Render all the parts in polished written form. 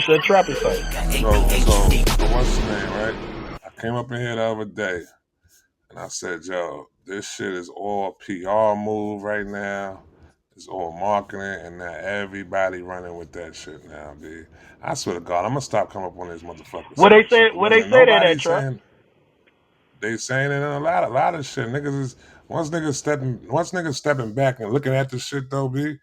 Trap is like. So what's the name, right? I came up in here the other day and I said, yo, this shit is all PR move right now. It's all marketing, and now everybody running with that shit now, B. I swear to God, I'm gonna stop coming up on these motherfuckers What they saying say? shit. What they Wasn't say that nobody at Trap? saying they saying it in a lot of shit. Niggas is once niggas stepping back and looking at this shit though, B.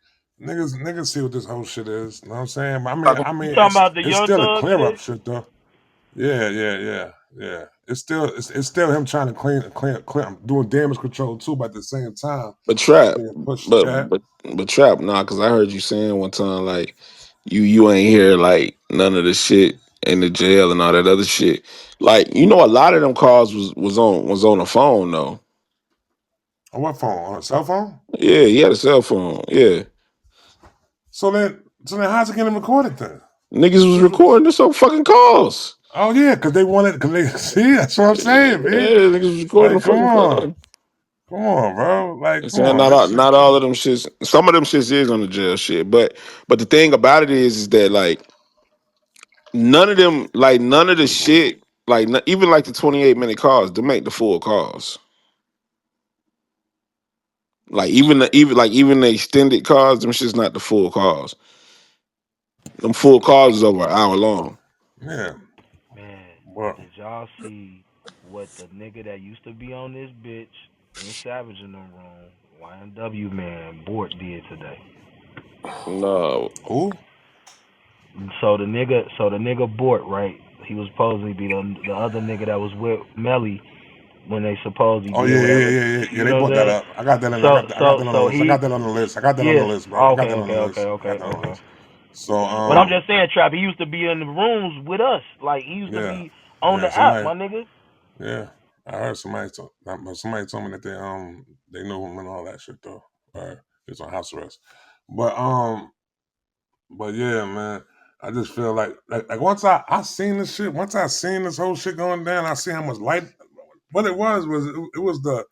Niggas see what this whole shit is. You know what I'm saying? I You mean, talking about the it's Young still a Thug clear up shit? shit though. Yeah. It's still him trying to clean, doing damage control too, but at the same time, But it's trap, being pushed. but Yeah. but but trap, nah, because I heard you saying one time like you ain't hear like none of the shit in the jail and all that other shit. Like a lot of them calls was on the phone though. On what phone? On a cell phone? Yeah, he had a cell phone. Yeah, So then, how's it getting recorded then? niggas was This was, recording this on fucking calls. oh yeah, because they wanted. Because they see. That's what I'm saying, Yeah, man. niggas was recording the Like, fucking call. come on, bro. Like, I'm come saying on, this shit. not all of them shits. Some of them shits is on the jail shit, but the thing about it is that like none of the shit like even like the 28-minute calls to make the full calls. Like even the extended calls, them shit's not the full calls. Them full calls is over an hour long. Yeah, Man, but did y'all see what the nigga that used to be on this bitch in Savage in the room, YNW man, Bort did today? No, who? So the nigga Bort, right? He was supposed to be the other nigga that was with Melly when they supposedly Oh did yeah, yeah, whatever. yeah, yeah, yeah. You They know what brought that I'm saying? up. I got that in. So I got so that on the so list. I he got that on the list. I got that on the yes. list, bro. I got Okay, that on okay, the okay, list. I okay, got that on the okay. list. So But I'm just saying, Trap, he used to be in the rooms with us. Like he used to yeah, be on yeah. the app, Somebody, my nigga. yeah. I heard somebody told me that they knew him and all that shit though. Right, he's on house arrest. But but yeah, man. I just feel like once I seen this shit, once I seen this whole shit going down, I see how much light. What it was it was the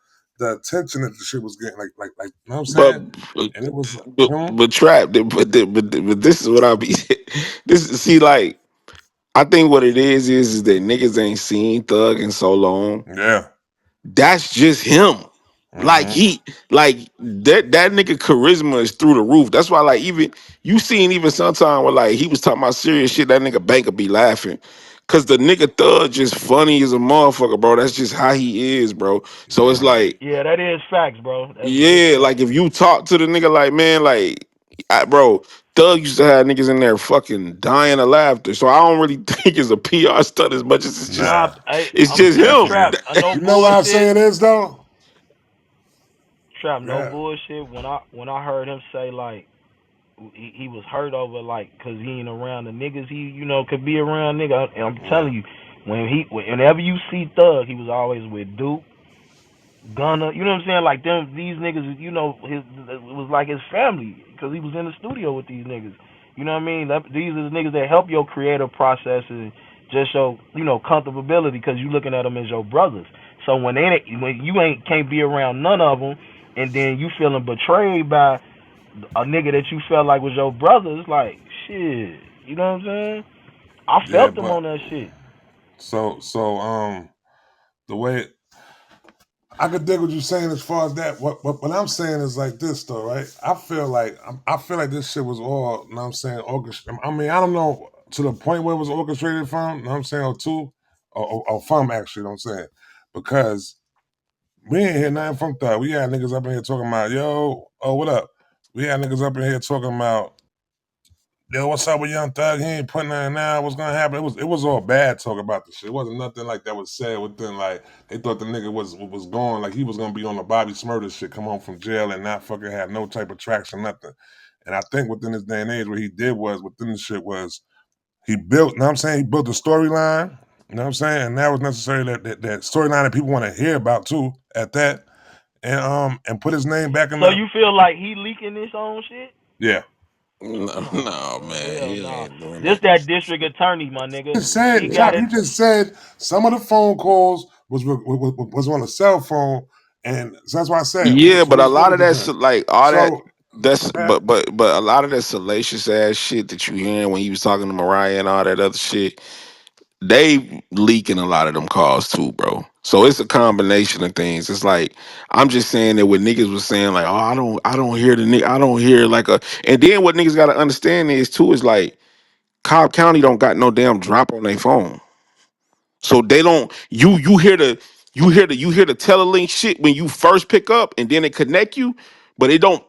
attention that the shit was getting, like you know what I'm but saying, and it was but trap. But this is what I be. This see like I think what it is that niggas ain't seen Thug in so long. yeah. That's just him. Like Mm-hmm. he like that nigga charisma is through the roof. That's why like even you seen even sometime where like he was talking about serious shit, that nigga Banker be laughing. Cause the nigga Thug just funny as a motherfucker, bro. That's just how he is, bro. So it's Mm-hmm. like, Yeah, that is facts, bro. That's big yeah, like facts. if you talk to the nigga like man, like bro, Thug used to have niggas in there fucking dying of laughter. So I don't really think it's a PR stunt as much as it's just Nah, Nah, it's I'm just him. definitely Trap. is. No You know why I say bullshit. it is though? Trap, no Yeah. bullshit. When I heard him say like he was hurt over like cause he ain't around the niggas he could be around nigga. And I'm Yeah. telling you, whenever you see Thug, he was always with Duke, Gunna. You know what I'm saying? Like them these niggas. It was like his family because he was in the studio with these niggas. You know what I mean? These are the niggas that help your creative process and just show comfortability because you looking at them as your brothers. So when you ain't can't be around none of them, and then you feeling betrayed by a nigga that you felt like was your brother, it's like shit. You know what I'm saying? I Yeah, felt them but on that shit. so the way I could dig what you're saying as far as that. What I'm saying is like this though, right? I feel like this shit was all, you know what I'm saying, orchestrated. I mean, I don't know to the point where it was orchestrated from, you know what I'm saying, or to, or from actually, you know what I'm saying, because we ain't hear nothing from Thug. We had niggas up in here talking about, yo, oh, what up? We had niggas up in here talking about, yo, what's up with Young Thug? He ain't putting nothing out. What's gonna happen? It was all bad talk about the shit. It wasn't nothing like that was said within like they thought the nigga was going like he was gonna be on the Bobby Smurder shit, come home from jail and not fucking have no type of traction, nothing. And I think within this day and age, what he did was within the shit was he built, you know what I'm saying? He built a storyline, you know what I'm saying? And that was necessarily that storyline that people want to hear about too at that. And put his name back in So the you feel like he leaking his own shit? yeah. No, Nah, no, man, man, hell he nah. ain't doing This that. that district attorney, my nigga. Just said, He got Chop, it. you just said some of the phone calls was on a cell phone, and so that's why I said. Yeah, So but a what's lot really of that different? shit, like all that, So That's That, but a lot of that salacious ass shit that you hearing when he was talking to Mariah and all that other shit, they leaking a lot of them calls too, bro. So it's a combination of things. It's like I'm just saying that what niggas was saying, like, oh, I don't hear the nigga, I don't hear like a, and then what niggas gotta understand is too is like Cobb County don't got no damn drop on their phone. So they don't you hear the telelink shit when you first pick up and then it connect you, but it don't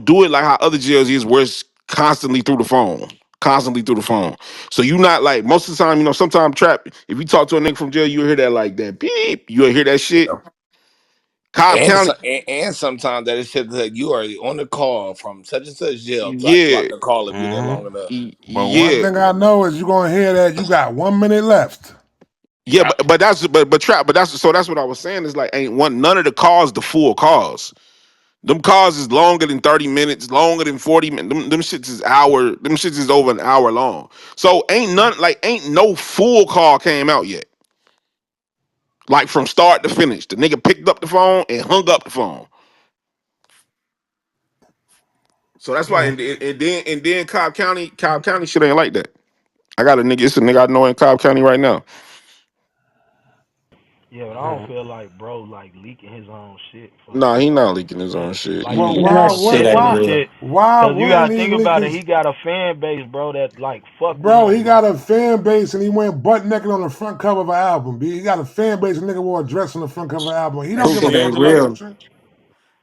do it like how other jails is where it's constantly through the phone. Constantly through the phone. So you not like most of the time, sometimes trap, if you talk to a nigga from jail, you'll hear that like that beep, you'll hear that shit. Yeah. Cobb County, And sometimes that is said that you are on the call from such and such jail. Like yeah. clock the call if you're there mhm. long enough. But one Yeah. thing I know is you gonna hear that you got 1 minute left. Yeah, Yeah. but trap, but that's what I was saying is like ain't one none of the calls the full calls. Them calls is longer than 30 minutes, longer than 40 minutes. Them shits is them shits is over an hour long. So ain't no full call came out yet. Like from start to finish. The nigga picked up the phone and hung up the phone. So that's why and then Cobb County shit ain't like that. I got a nigga, it's a nigga I know in Cobb County right now. Yeah, but I don't feel like bro like leaking his own shit for Nah, he not like leaking his own shit. like Well, He some why That more shit would ain't sensitive real. shit. why Cause you wouldn't gotta he think leak about it, his he got a fan base, bro, that like fuck with bro? He him. Like got a fan base and he went butt naked on the front cover of an album. B. He got a fan base. And nigga wore a dress on the front cover of an album. He That don't give Proof a shit he fuck ain't ain't about lying. that real. shit.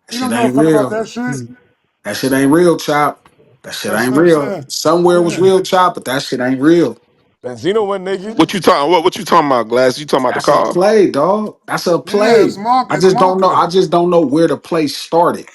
That He shit don't give a ain't fuck about real. that shit. That shit ain't real, Chop. That shit That's ain't what I'm real. saying. Somewhere it was Yeah. real, Chop, but that shit ain't real. Benzino went naked. what you talking about, Glass? You talking about the That's a call? play, dog. That's a Yeah, it's play. I it's just don't know. I marketing. just don't know where the play started.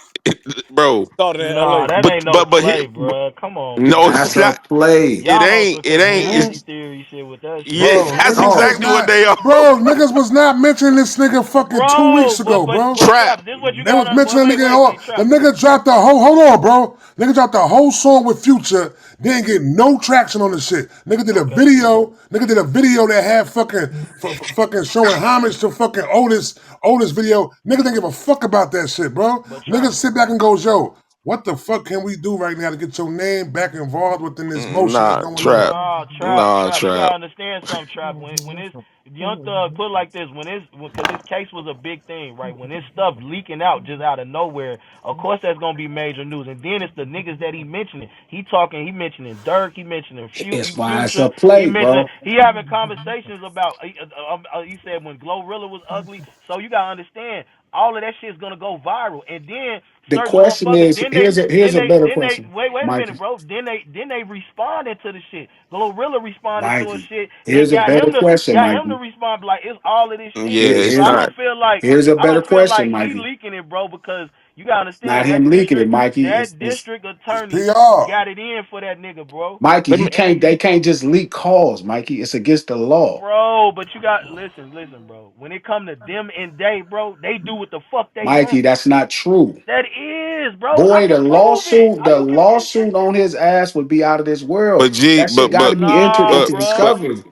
Bro. Started in nah, L.A. that But ain't no but but here play, bro. Come on, no, bro. it's That's a not. play. It Y'all on some ain't. It ain't. It's conspiracy theory shit with that shit, yeah. Bro, bro. That's niggas was No. exactly what not, they are. bro, niggas was not mentioning this nigga fucking 2 weeks Bro, ago, bro. but trap. Trap. This what you They got was on. mentioning a nigga in Wait, all. The trap. nigga dropped the whole. Hold on, bro. Nigga dropped the whole song with Future. Didn't get no traction on the shit. Nigga did a Okay, video. Nigga did a video that had fucking showing homage to fucking Otis video. Nigga didn't give a fuck about that shit, bro. but Nigga trap. sit back and goes, yo, what the fuck can we do right now to get your name back involved within this motion that's Nah, going on? trap. Nah, Nah, trap. You trap. gotta understand something, trap. When it's Young Thug put it like this, because his case was a big thing, right? When this stuff leaking out just out of nowhere, of course that's gonna be major news. And then it's the niggas that he mentioning. He mentioning Dirk, he mentioning It's why it's Future, a play, bro. he having conversations about. He said when Glorilla was ugly, so you gotta understand. All of that shit's gonna go viral, and then The certain question motherfuckers. is, here's a better question, Wait a minute, Mikey. bro. Then they responded to the shit. Glorilla responded to his Mikey. shit and Here's a better question, got him to Mikey. respond like it's all of this shit. Yeah, it's So Here's a not. I better don't feel like question, he Mikey. leaking it, bro, because you gotta Not understand him leaking it, Mikey. that It's district It's attorney PR. got it in for that nigga, bro. Mikey. Let me. He can't. They can't just leak calls, Mikey. It's against the law, Bro, but you got listen, bro. When it come to them and they, bro, they do what the fuck they Mikey. want. That's not true. That is, bro. I Boy, can prove it. Are the you convinced? lawsuit on his ass would be out of this world. But G, That shit got to be entered Nah, into bro. discovery.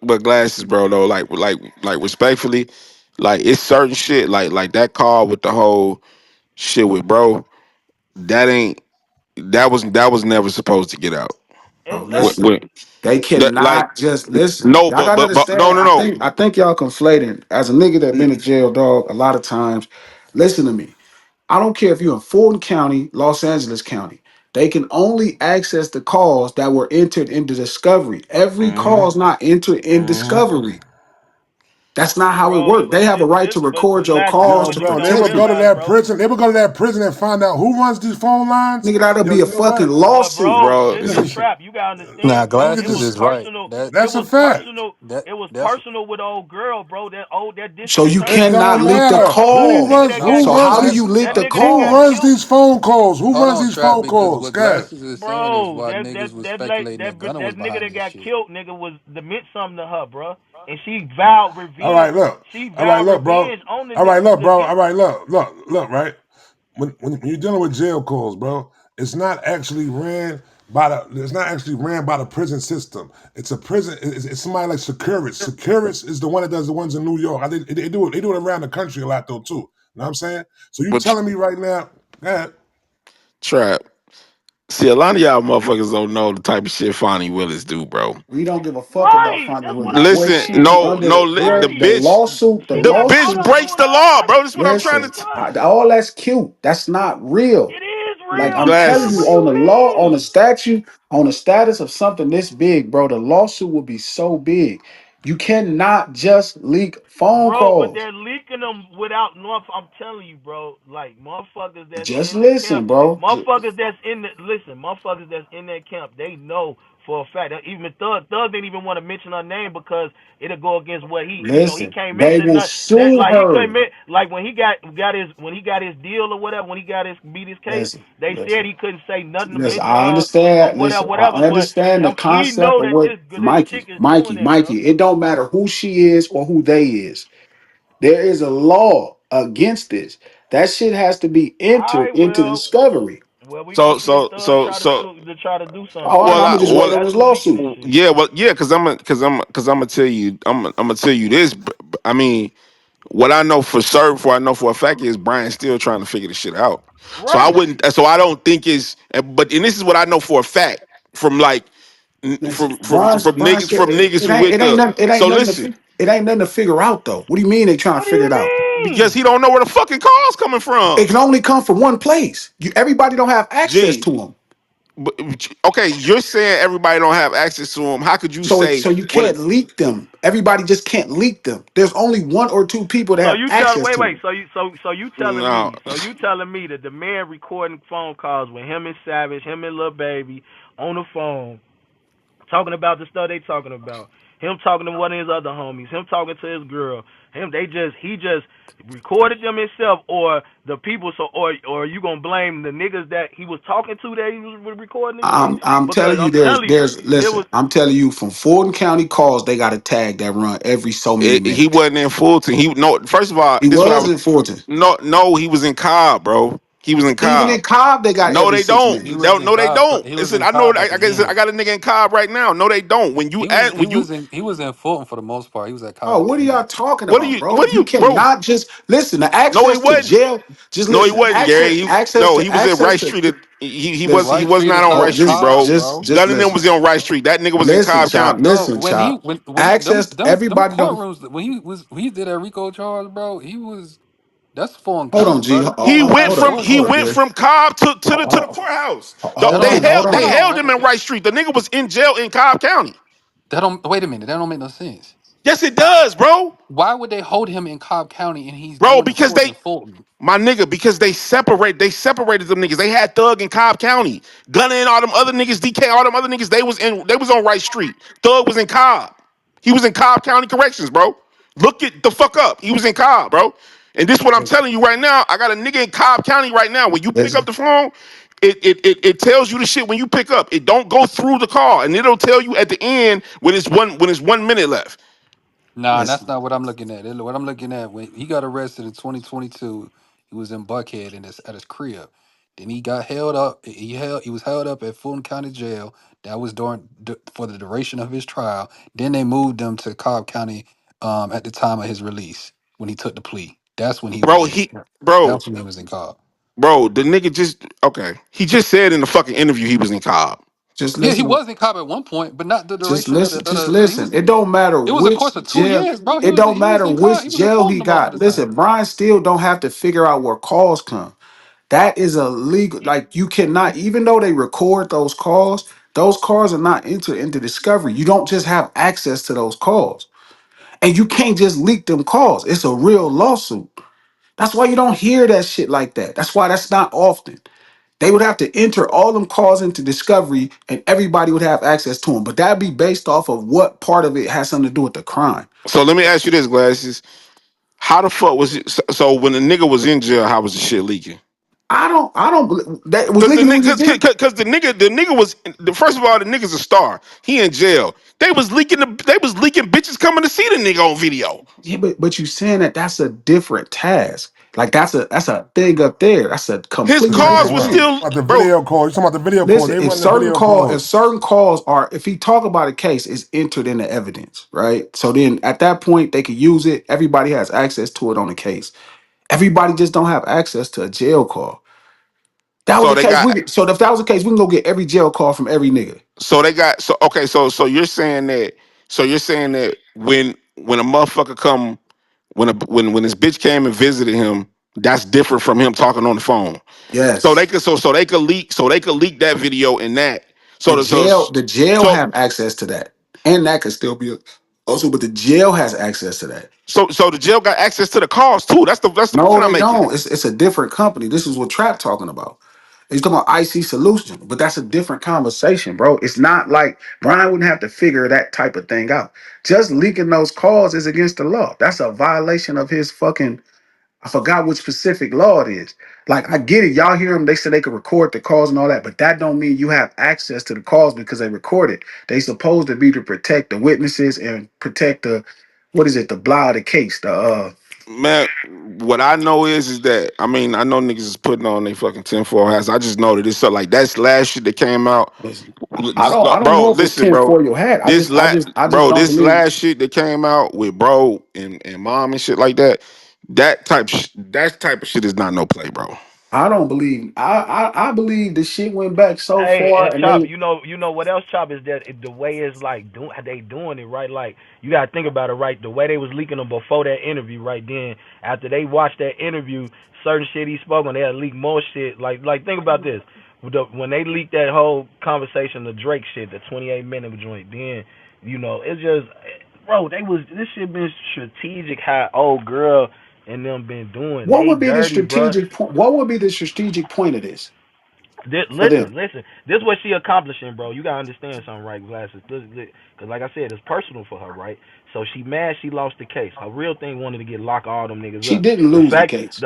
but glasses, bro. Though, like respectfully, like it's certain shit, like that call with the whole shit with bro. That ain't that was never supposed to get out. Bro, When, Exactly. listen. when They that like cannot just listen. no, Y'all gotta but no, understand. no, no. I think y'all conflating. As a nigga that been in jail, dog, a lot of times. Listen to me. I don't care if you're in Fulton County, Los Angeles County. They can only access the calls that were entered into discovery. Every Mm-hmm. call is not entered in Mm-hmm. discovery. That's not how it Bro, works. They have a right to but record your glasses, calls Yo, to you bro, they don't protect would you. go to realize, that bro. prison. They would go to that prison and find out who runs these phone lines. Nigga, that'll Yo, be a you know fucking what? But lawsuit. bro, Bro, listen, trap. You gotta Nah, understand, bro. Nigga It glasses was is just right. personal. It that's a was fact. personal. That It was that's personal with old girl, bro. That So district you It attorney. cannot don't It was leak the matter. personal. That nigga that got So no. how do killed. you leak That the nigga that Who got calls? runs killed. these phone calls? Who Hold runs on, these trap, phone because calls? what God. glasses is saying is Bro, why niggas was speculating that Gunna was that nigga behind that this got shit. killed, nigga was the meant something to her, bro. And she vowed All revenge. right, look. She All right, vowed look, bro. revenge on the All right, nigga look, to bro. get. All right, look, right? When you're dealing with jail calls, bro, it's not actually ran by the prison system. It's a prison. It's somebody like Securus. Securus is the one that does the ones in New York. They do it around the country a lot though too. You know what I'm saying? So you but telling me right now, go ahead. Trap. See, a lot of y'all motherfuckers don't know the type of shit Fonnie Willis do, bro. We don't give a fuck about Right. Fonda That's what Willis. I'm Boy, Listen, she be saying. no, under no, the the Right. the bitch, lawsuit. The She the got caught bitch lawsuit. up breaks doing the all law, types bro. of That's what I'm shit. trying to. Listen, Right. all that's cute. That's not real. It is Like real, I'm telling cuz. you, What Glasses. do on the you law, on the mean? statute, on the status of something this big, bro, the lawsuit will be so big. You cannot just leak phone Bro, but calls. they're leaking them without North. I'm telling you, bro. Like motherfuckers that's Just in the camp, listen, bro. motherfuckers that's in the listen, motherfuckers that's in that camp. They know for a fact that even Thug didn't even want to mention her name because it'll go against what he Listen, can't they mention will nothing. That sue like he her. couldn't like when he got his deal or whatever, when he got his beat his case. Listen, They said listen. he couldn't say nothing to Listen, mention I her or understand. whatever, Listen, I whatever. But understand the he concept know of that what this chick is doing that, bro. Mikey. It don't matter who she is or who they is. There is a law against this. That shit has to be All entered right, into well, discovery. we can So, see if so, Thug so, try to so. sue, to try to do something Oh, for Well, him, I'm I, just because wait on well, his that's who leaking this lawsuit. shit. yeah, well, yeah, because I'm gonna tell you, I'm gonna tell you this. I mean, what I know for certain, for I know for a fact is Brian's still trying to figure this shit out. So I Right. wouldn't. So I don't think it's. And this is what I know for a fact from like Listen, from Brian niggas said who it with ain't the. nothing. It ain't So nothing listen, it ain't nothing to figure out though. What do you mean they trying What to do figure you it out? because mean? he don't know where the fucking call's coming It from. can only come from one place. Everybody don't have access G. to them. Okay, you're saying everybody don't have access to them. How could you say So you when it? can't leak them. Everybody just can't leak them. There's only one or two people that So have you tell access to wait, them. No. so you telling me that the man recording phone calls with him and Savage, him and Lil Baby on the phone, talking about the stuff they talking about. Him talking to one of his other homies. Him talking to his girl. He just recorded them himself, or the people. So or you gonna blame the niggas that he was talking to that he was recording this shit? I'm Because telling you, I'm telling you, there's it listen. was. I'm telling you, from Fulton County calls, they got a tag that run every so many He minutes. wasn't in Fulton. He no. First of all, He this is what I was was. in Fulton. No, he was in Cobb, bro. He was in Even in Cobb. Cobb, they got No, every they six don't. He minutes. was in No, they Cobb. don't. He was Listen, in I know. Cobb at the I beginning. got a nigga in Cobb right now. No, they don't. When you He was in Fulton for the most part. He was at Cobb Oh, at the what are y'all end. talking about, bro? what do You you, bro? cannot just listen. The No, he access to wasn't. jail. Just No, he listen. wasn't, Gary. Access No, to he was in access Rice to. Street. Listen. He Rice was Street not is on Oh, Rice not Street, Cobb, bro. bro. just None of them listen. was on Rice Street. That nigga was in Listen, Cobb chop. County. No, Listen, chop. when he Access. them Everybody don't. courtrooms when he did that RICO charge, bro, he was that's Fulton Hold on, County, G. bro. Them Fulton Hold County on. He Hold on, went courtrooms. Gary. from Cobb to the Hold, courthouse. That hold on. Hold They on. held him in Rice Street. The nigga was in jail in Cobb County. that don't wait a minute. That don't make no sense. Yes, it does, bro. Why would they hold him in Cobb County and he's Bro, going to because court they in Fulton? my nigga, because they separated them niggas. They had Thug in Cobb County. Gunna and all them other niggas, DK, all them other niggas, they was on Rice Street. Thug was in Cobb. He was in Cobb County Corrections, bro. Look it the fuck up. He was in Cobb, bro. And this what I'm telling you right now. I got a nigga in Cobb County right now. When you pick up Listen. the phone, it tells you the shit when you pick up. It don't go through the call, and it'll tell you at the end when it's 1 minute left. Nah, that's Listen. not what I'm looking at. What I'm looking at when he got arrested in 2022, he was in Buckhead at his crib. Then he got held up. He was held up at Fulton County Jail. That was for the duration of his trial. Then they moved him to Cobb County at the time of his release when he took the plea. That's when he was Bro, in. bro, That's when he was in Cobb. the nigga just okay. He just said in the fucking interview he was in Cobb. Just Yeah, he listen. was in Cobb at one point, but not the Just duration of listen. the. Just He listen. was. It don't matter It was a course which of two jail. years, bro. It don't He was matter in Cobb. which He was in jail Fulton he the most of got. the Listen, time. Brian still don't have to figure out where calls come. That is illegal. Like you cannot, even though they record those calls are not entered into discovery. You don't just have access to those calls. And you can't just leak them calls. It's a real lawsuit. That's why you don't hear that shit like that. That's why that's not often. They would have to enter all them calls into discovery and everybody would have access to them. But that'd be based off of what part of it has something to do with the crime. So let me ask you this, Glasses. How the fuck was it? So when the nigga was in jail, how was the shit leaking? I don't believe that was Cause the leaking when nigga, he was in. cause the nigga was first of all the nigga's a star. He in jail. They was leaking bitches coming to see the nigga on video. Yeah, but you saying that that's a different task. Like that's a thing up there. That's a His completely Like the cars different was what? thing. still, About the bro. video call. You talking about the video call? Listen, They run the video if calls. certain calls are if he talk about a case, it's entered into evidence, right? So then at that point they can use it. Everybody has access to it on the case. Everybody just don't have access to a jail call. That was So the they case. got So if that was the case, we can go get every jail call from every nigga. so they got so okay, so you're saying that when a motherfucker come when this bitch came and visited him, that's different from him talking on the phone. So they Yes. could they could leak that video in that. The So the so jail, the jail so have access to that, and that could still be also, but the jail has access to that. so the jail got access to the calls too. That's the No, point I'm they making. don't. It's a different company. This is what Trap talking about. He's talking about IC Solution, but that's a different conversation, bro. It's not like Brian wouldn't have to figure that type of thing out. Just leaking those calls is against the law. That's a violation of his fucking. I forgot which specific law it is. Like I get it, y'all hear them. They said they could record the calls and all that, but that don't mean you have access to the calls because they record it. They supposed to be to protect the witnesses and protect the what is it? The blah of the case. The Man, what I know is that I mean I know niggas is putting on their fucking tinfoil hats. I just know that it's something like that's last shit that came out. listen, I don't Bro, know if it's listen, 10 bro. for your hat. I just don't This believe. last shit that came out with bro and mom and shit like that. That type of shit is not no play, bro. I don't believe. I believe the shit went back so Hey, far, and and Chop, they you know what else, Chop, is that the way it's like they doing it, right? Like you gotta think about it, right? The way they was leaking them before that interview, right? Then after they watched that interview, certain shit he spoke on, they had leaked more shit. Like think about this, when they leaked that whole conversation, the Drake shit, the 28-minute joint, then you know it's just, bro, this shit been strategic. How old girl and them been doing? what They would be the dirty, bro. strategic point? What would be the strategic point of this for them? Listen. This is what she accomplishing, bro. You gotta understand something, right? Glasses, because like I said, it's personal for her, right? So she mad she lost the case. Her real thing wanted to get lock all them niggas She up. didn't The lose the fact, case.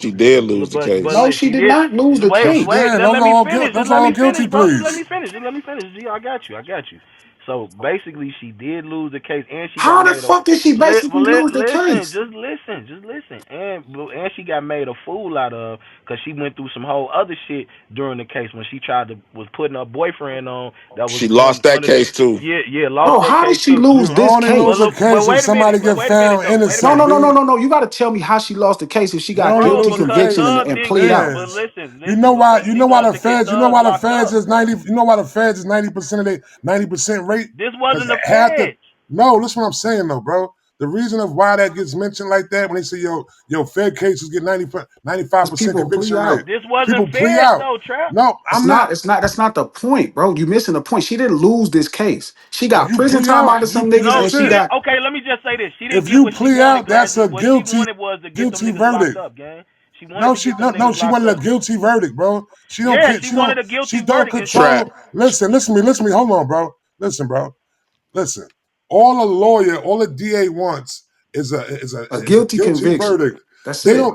She did lose the but No, case. she she did did. not lose the Yes, she Wait, case. did. let, Those let are me all finish. those Just are let all me guilty finish, bro. pleas. Just let me finish. G, I got you. So basically, she did lose the case, and she got How the made a. fuck did she basically lose the Listen, case? just listen, and she got made a fool out of because she went through some whole other shit during the case when she tried to was putting her boyfriend on. That was She lost that one of the case too. lost Bro, that how did case she too. You lose this only But lose case? a look, but case if somebody get wait a minute found though, wait a No, innocent, minute. no, no, no, B. no, no. You got to tell me how she lost the case if she You got only Bro, guilty lose a because conviction case. Thug and didn't get plead the. out. But Yes. listen, because You she know why wanted to get Thug the locked feds up. is 90, you know why the feds is 90% of the 90% rate? This Because wasn't the half the feds. no, listen what I'm saying though, bro. The reason of why that gets mentioned like that when they say yo fed cases get 95% Because people plea conviction rate. out. This wasn't People plea feds out. though, Trap. No, I'm not. That's not the point, bro. You missing the point. She didn't lose this case. She If got you prison plea time out, out of you some niggas No, and that's she she it. didn't. got Okay, let me just say this. She didn't If get you what she plea wanted, out, that's glasses. a What she wanted was to get them guilty niggas locked verdict. up, gang. She wanted to get them No, niggas she locked wanted a up. guilty verdict, bro. Yeah, she wanted a She guilty don't verdict, and she. Trap. control. Listen to me. Hold on, bro. Listen, bro. Listen. All a DA wants a is a guilty guilty conviction. verdict. That's it.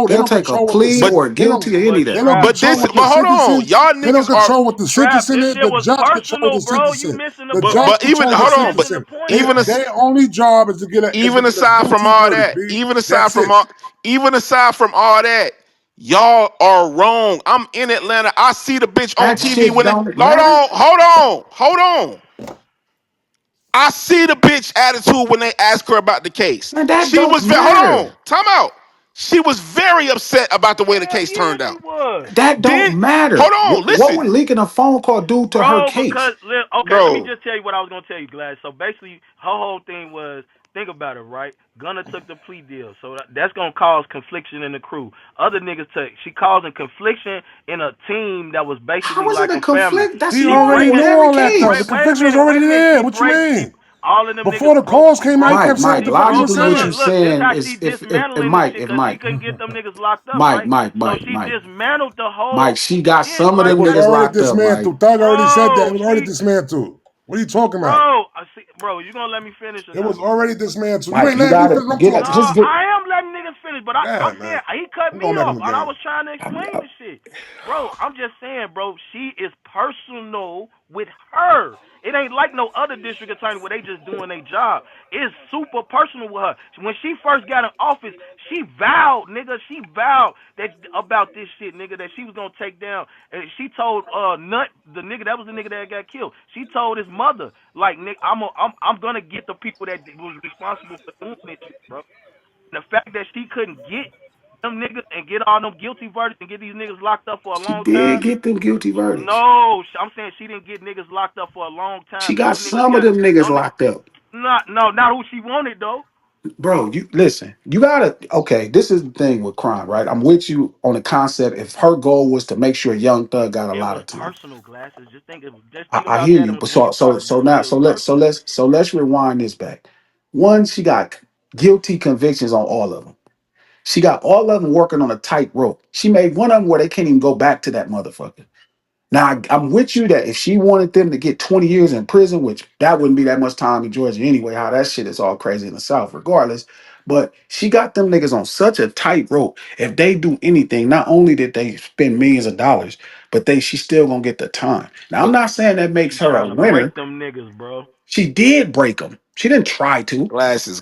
They They'll don't take a control what plea the But or they don't guilty or any But of that. they don't Trap, control what the but hold on, sentencing. y'all They don't niggas are control what the Trap, sentencing this is. shit The was judge controls personal, the bro. You sentencing. missing the The point. judge but even controls the hold You on, but missing the sentencing. point, even Trap. as Their only job is to even get a aside from guilty all verdict, that, B. That's it. even aside from all that, y'all are wrong. I'm in Atlanta. I see the bitch on That TV shit when it. don't Hold matter. on, hold on. I see the bitch attitude when they ask her about the case. Man, that She don't was very hold matter. on, time out. She was very upset about the way the Hell case yeah, turned she out. was. That Then don't matter. hold on, What would listen, leaking a phone call do to her Bro, case? because okay, let me bro. just tell you what I was gonna tell you, Glad. So basically, her whole thing was think about it, right? Gunna took the plea deal, so that's gonna cause confliction in the crew. Other niggas took. She causing confliction in a team that was basically How is it like a a family. conflict? That He she She already already in breaking. knew every all that She though. break. The case. Wait a conviction was minute. already Wait a minute. there. What you She mean? all of them niggas Before the broke. calls She came out, he broke. kept saying what Mike, She the fuck he broke. was logically, what you saying. Look. This saying how is she dismantling this shit if because she Mike, couldn't get them niggas locked up, Mike, right? Mike, So Mike, she Mike, dismantled the whole Mike, she got shit. some of It Like them was that, niggas already locked up, Mike. dismantled. Thug already said that. It bro. was already dismantled. What are you talking about? I see, bro. You gonna let me finish or It was not? already dismantled. You Mike, ain't you letting me gotta finish. I'm get No, talking. just get I am letting niggas finish, but Yeah, I'm saying man. he cut I'm me gonna make him off, and I again. was trying to explain the shit, bro. I'm just saying, bro. She is personal with her. It ain't like no other district attorney where they just doing their job. It's super personal with her. When she first got in office, she vowed, nigga. She vowed that about this shit, nigga, that she was gonna take down. And she told Nut, the nigga that was the nigga that got killed. She told his mother, like, Nick, I'm gonna get the people that was responsible for doing this shit, bro. The fact that she couldn't get them niggas and get all them guilty verdicts and get these niggas locked up for a She long did time? get them guilty verdicts. No, I'm saying she didn't get niggas locked up for a long She time. got Those niggas some of got them niggas them. locked up. Not who she wanted though. Bro, you listen, you gotta okay, this is the thing with crime, right? I'm with you on the concept. If her goal was to make sure Young Thug got a It lot was of time. personal glasses. Just think I about hear that you, but when you try to do now shit. It was personal. let's rewind this back. One, she got guilty convictions on all of them. She got all of them working on a tight rope. She made one of them where they can't even go back to that motherfucker. Now I'm with you that if she wanted them to get 20 years in prison, which that wouldn't be that much time in Georgia anyway, how that shit is all crazy in the South, regardless. But she got them niggas on such a tight rope. If they do anything, not only did they spend millions of dollars, but she still gonna get the time. Now I'm But not saying that makes She her a trying to break winner. them niggas, bro. She did break them. She didn't try to.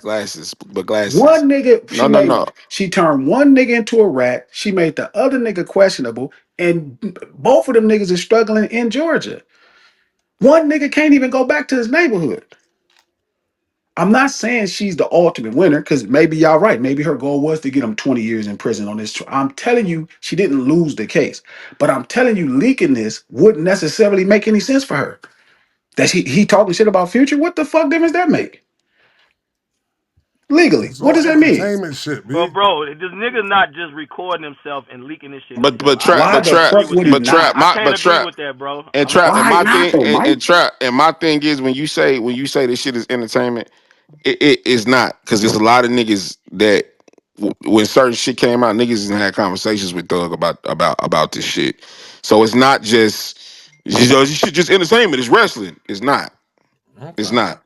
glasses, but glasses. One nigga, No, no, no. she turned one nigga into a rat. She made the other nigga questionable, and both of them niggas is struggling in Georgia. One nigga can't even go back to his neighborhood. I'm not saying she's the ultimate winner because maybe y'all right. Maybe her goal was to get him 20 years in prison on this. I'm telling you, she didn't lose the case. But I'm telling you, leaking this wouldn't necessarily make any sense for her. That he talking shit about Future. What the fuck difference that make legally? It's What all does that mean? entertainment shit, But B. bro, this nigga not just recording himself and leaking this shit But himself. but I trap, Why but the can't trap, agree fuck with would he that. but trap, not? I my can't but agree trap with that, bro. and I'm not trap and Why agreeing my with not thing that. though, Mike? and my thing is when you say this shit is entertainment, it is not because there's a lot of niggas that when certain shit came out, niggas had conversations with Thug about this shit. So it's not just this shit just entertainment. It's wrestling. It's not. It's Okay. not.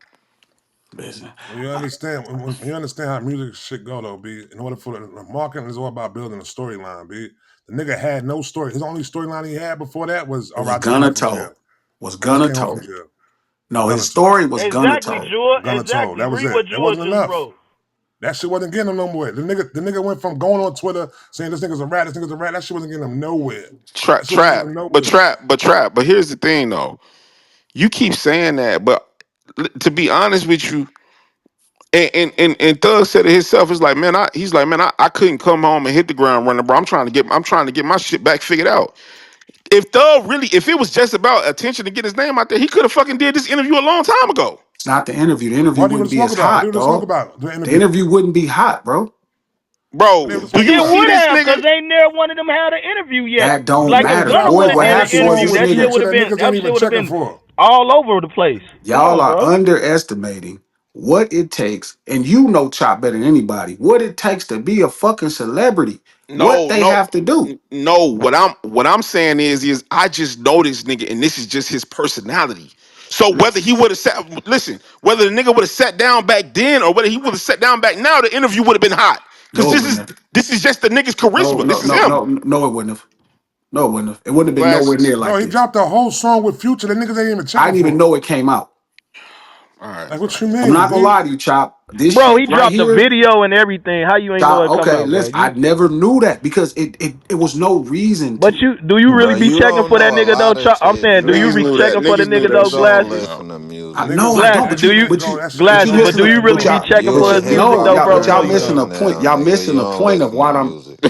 Listen, Well, you understand when you understand how music shit go though, B. In order for the marketing is all about building a storyline, B. The nigga had no story. His only storyline he had before that was, it all was right, I just came Gunna home from told. jail. Was I just Gunna came home from told. jail. No, his Gunna told. story was Gunna Exactly, told. Jewel. Gunna told. Exactly. That was Read it. what That Jewel wasn't just enough. wrote. That shit wasn't getting him nowhere. The nigga went from going on Twitter saying this nigga's a rat, this nigga's a rat. That shit wasn't getting him nowhere. Trap, That shit wasn't getting trap, him but nowhere. trap, but trap. But here's the thing, though. You keep saying that, but to be honest with you, and Thug said it himself. It's like, man, he's like, man, I couldn't come home and hit the ground running, bro. I'm trying to get my shit back figured out. If Thug really, if it was just about attention to get his name out there, he could have fucking did this interview a long time ago. It's not the interview. The What interview do you want wouldn't to be smoke as about? What do you hot, want to smoke dog. about? The The interview. interview wouldn't be hot, bro. What do you Bro, want to do But smoke you then about? see would this have, cause nigga? ain't never one of them had an interview yet. That don't Like if Nigga matter. Gunna dropped would Boy, a have what had whole an happened was song interview, this with that shit nigga, would Future have that been niggas ain't even checking been for. all over the place. Come y'all on, are bro. underestimating what it takes, and you know Chop better than anybody, what it takes to be a fucking celebrity. What No, they no, have to do. no. What I'm saying is I just know this nigga, and this is just his personality. So whether he would have sat, listen, whether the nigga would have sat down back then or whether he would have sat down back now, the interview would have been hot. Cause No, it wouldn't have. this is just the nigga's charisma. This is him. No, it wouldn't have. No, it wouldn't have. It wouldn't have been nowhere Glasses. near Bro, like he this. dropped a whole song with Future that niggas ain't even I checking didn't even for. know it came out. All right, Like, bro. what you I'm mean, not gonna B? lie to you, Chop. This Bro, he shit right dropped a here, video and everything. How you ain't know Chop. it come Okay, out, bro? listen. I never knew that because it was no reason But to. you do you really Bro, be you checking don't for that know a nigga though? lot of I'm shit, saying, do you Niggas be knew Joel. that. checking for the Niggas knew nigga that though, You song don't came glasses? out. listen to I music. no, Niggas I ain't don't. Glasses, But do catching you, you that, but bro. you, That shit was but you glasses? hard. But missing do a, you really but be y'all, checking You for a his music no, hip-hop though, y'all, bro? but You know y'all fan. you You missing don't. a point. Y'all nigga, missing you the don't point of listen to what I'm. music.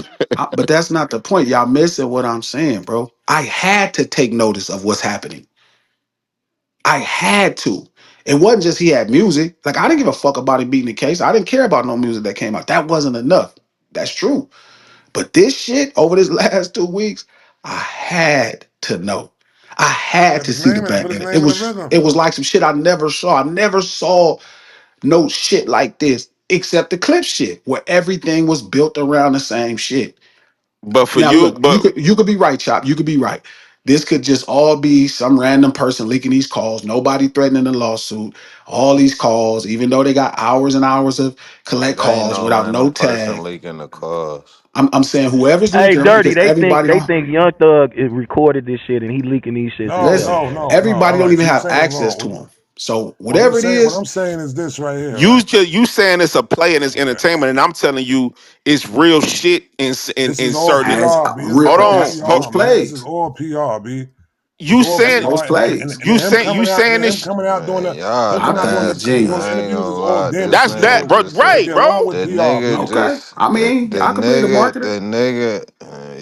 But that's not the point. Y'all missing what I'm saying, bro. I had to take notice of what's happening. I had to. It wasn't just he had music. Like I didn't give a fuck about him beating the case. I didn't care about no music that came out. That wasn't enough. That's true. But this shit over this last 2 weeks, I had to know. I had Put to his see the name in, back put his end. name in the rhythm. It was like some shit I never saw. I never saw no shit like this except the clip shit where everything was built around the same shit. But for Now you, look, but you could be right, Chop. You could be right. This could just all be some random person leaking these calls. Nobody threatening a lawsuit. All these calls, even though they got hours and hours of collect It ain't calls no without no random person tag. leaking the cause. I'm saying whoever's Hey, leaking them Dirty, because everybody they don't think Young Thug recorded this shit and he leaking these shits No, himself. listen. no, no, no. Everybody All don't right. even So you're have saying it's access wrong. to them. So whatever it What is, I'm saying is this right here, you right? just you saying it's a play and it's Okay. entertainment, and I'm telling you it's real shit This is all inserted. has PR, B. This is real Hold all on, that's hold, most PR, man. This is plays. all PR, B. You saying Most plays. and then him you coming out and saying then him this? coming out doing Man, the y'all him I coming out think doing it's nasty. doing I genuine. ain't interviews gonna is all lie. damn That's that, Nigga bro. successful. just They Right, get bro. along with the PR nigga people. Okay. just I mean, the I can believe the nigga marketer.